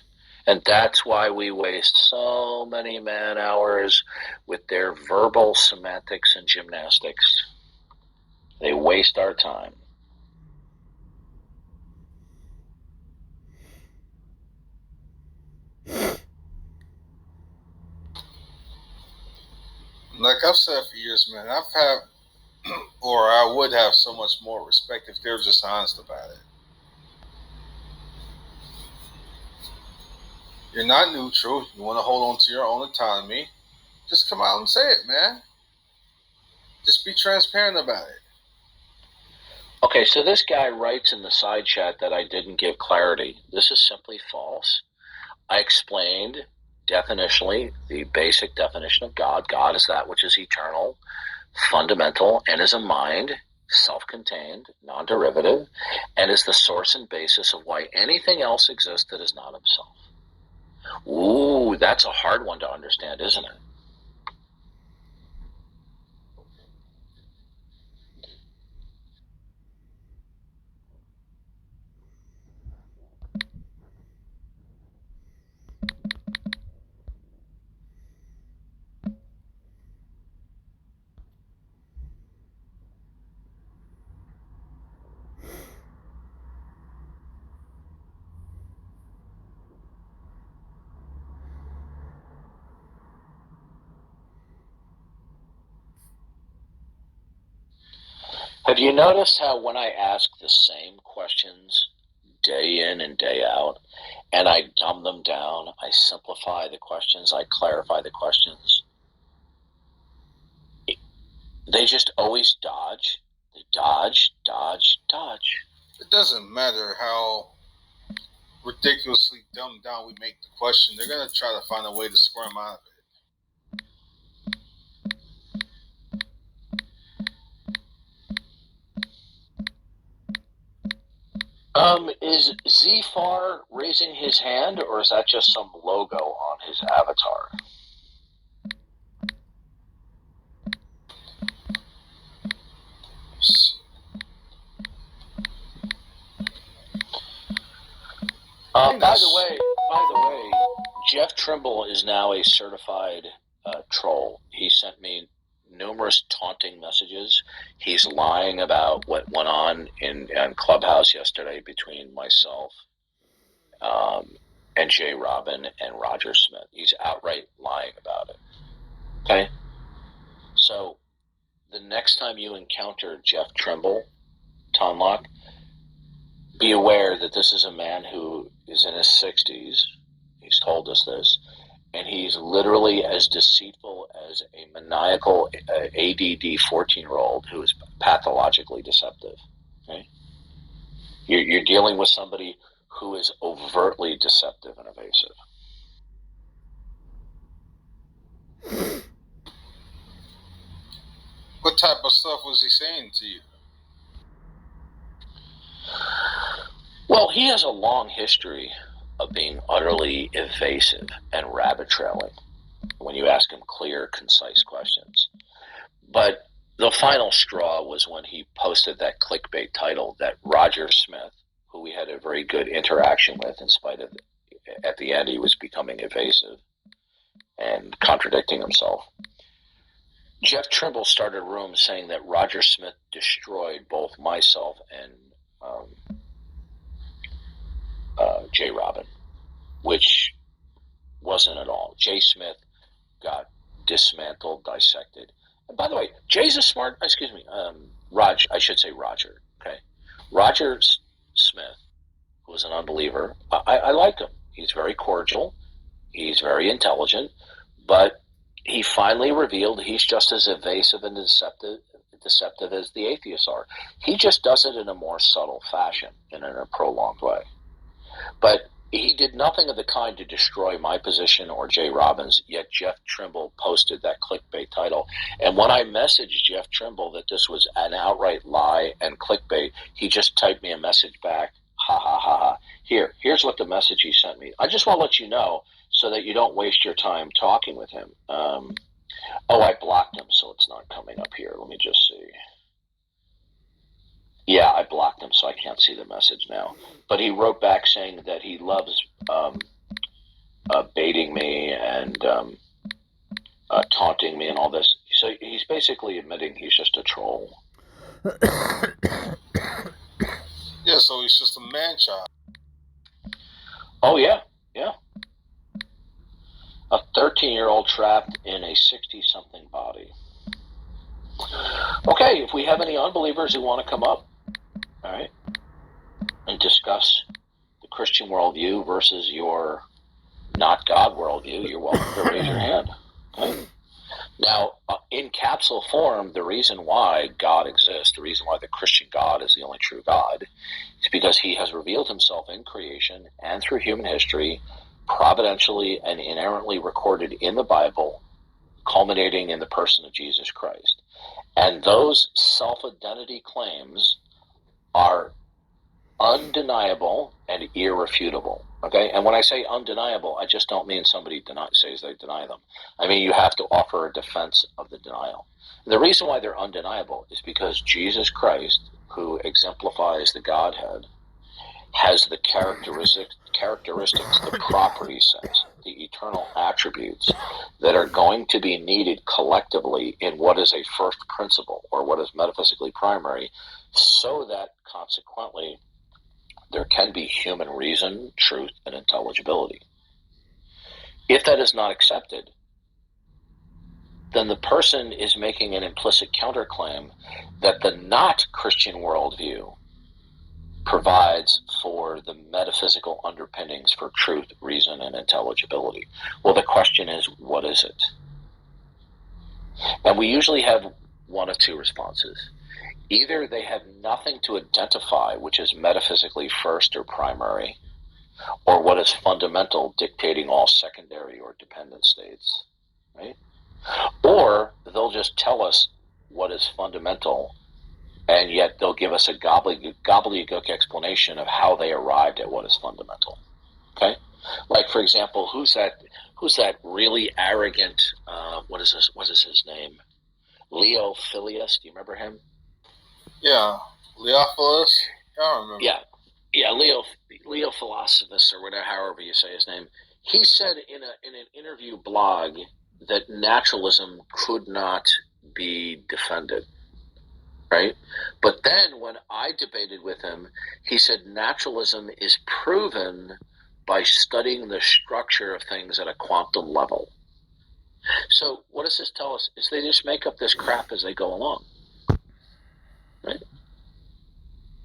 And that's why we waste so many man hours with their verbal semantics and gymnastics. They waste our time. Like I've said for years, man, I've had, or I would have so much more respect if they were just honest about it. You're not neutral. You want to hold on to your own autonomy. Just come out and say it, man. Just be transparent about it. Okay, so this guy writes in the side chat that I didn't give clarity. This is simply false. I explained definitionally the basic definition of God. God is that which is eternal, fundamental, and is a mind, self-contained, non-derivative, and is the source and basis of why anything else exists that is not himself. Ooh, that's a hard one to understand, isn't it? Have you noticed how when I ask the same questions day in and day out, and I dumb them down, I simplify the questions, I clarify the questions, they just always dodge. They dodge. It doesn't matter how ridiculously dumbed down we make the question. They're going to try to find a way to squirm out of it. Is Zfar raising his hand, or is that just some logo on his avatar? By the way, Jeff Trimble is now a certified troll. He sent me numerous taunting messages. He's lying about what went on in Clubhouse yesterday between myself and JRobin and Roger Smith. He's outright lying about it. Okay? So, the next time you encounter Jeff Trimble, Tonlock, be aware that this is a man who is in his 60s. He's told us this. And he's literally as deceitful as a maniacal ADD 14-year-old who is pathologically deceptive. Okay? You're dealing with somebody who is overtly deceptive and evasive. What type of stuff was he saying to you? Well, he has a long history of being utterly evasive and rabbit trailing when you ask him clear, concise questions. But the final straw was when he posted that clickbait title that Roger Smith, who we had a very good interaction with in spite of, at the end, he was becoming evasive and contradicting himself. Jeff Trimble started a room saying that Roger Smith destroyed both myself and JRobin, which wasn't at all. Jay Smith got dismantled, dissected. And by the way, Jay's a smart, Roger, okay? Roger Smith, who was an unbeliever, I like him. He's very cordial. He's very intelligent. But he finally revealed he's just as evasive and deceptive as the atheists are. He just does it in a more subtle fashion and in a prolonged way. But he did nothing of the kind to destroy my position or JRobin's, yet Jeff Trimble posted that clickbait title. And when I messaged Jeff Trimble that this was an outright lie and clickbait, he just typed me a message back, ha ha ha ha. Here's what the message he sent me. I just want to let you know so that you don't waste your time talking with him. I blocked him, so it's not coming up here. Let me just see. Yeah, I blocked him, so I can't see the message now. But he wrote back saying that he loves baiting me and taunting me and all this. So he's basically admitting he's just a troll. Yeah, so he's just a man-child. Oh, yeah. A 13-year-old trapped in a 60-something body. Okay, if we have any unbelievers who want to come up, all right, and discuss the Christian worldview versus your not God worldview, you're welcome to raise your hand. Okay? Now, in capsule form, the reason why God exists, the reason why the Christian God is the only true God, is because he has revealed himself in creation and through human history, providentially and inerrantly recorded in the Bible, culminating in the person of Jesus Christ. And those self-identity claims are undeniable and irrefutable. Okay? And when I say undeniable, I just don't mean somebody says they deny them. I mean you have to offer a defense of the denial. And the reason why they're undeniable is because Jesus Christ, who exemplifies the Godhead, has the characteristics, the property sets, the eternal attributes that are going to be needed collectively in what is a first principle or what is metaphysically primary, so that consequently there can be human reason, truth, and intelligibility. If that is not accepted, then the person is making an implicit counterclaim that the not Christian worldview provides for the metaphysical underpinnings for truth, reason, and intelligibility. Well, the question is, what is it? And we usually have one of two responses. Either they have nothing to identify, which is metaphysically first or primary, or what is fundamental, dictating all secondary or dependent states, right? Or they'll just tell us what is fundamental, and yet they'll give us a gobbledygook explanation of how they arrived at what is fundamental. Okay, like for example, who's that really arrogant? What is his name? Leo Phileas. Do you remember him? Yeah, Leophilus. I remember. Yeah, Leo Philosophus, or whatever, however you say his name. He said in an interview blog that naturalism could not be defended, right? But then when I debated with him, he said naturalism is proven by studying the structure of things at a quantum level. So what does this tell us? Is they just make up this crap as they go along, right?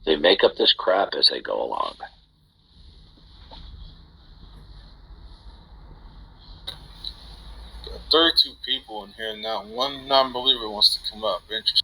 They make up this crap as they go along. 32 people in here now. One non-believer wants to come up. Interesting.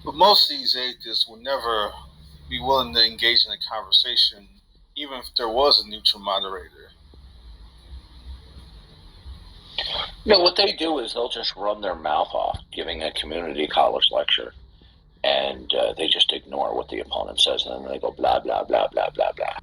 But most of these atheists will never be willing to engage in a conversation, even if there was a neutral moderator. No, what they do is they'll just run their mouth off giving a community college lecture, and they just ignore what the opponent says, and then they go blah, blah, blah, blah, blah, blah.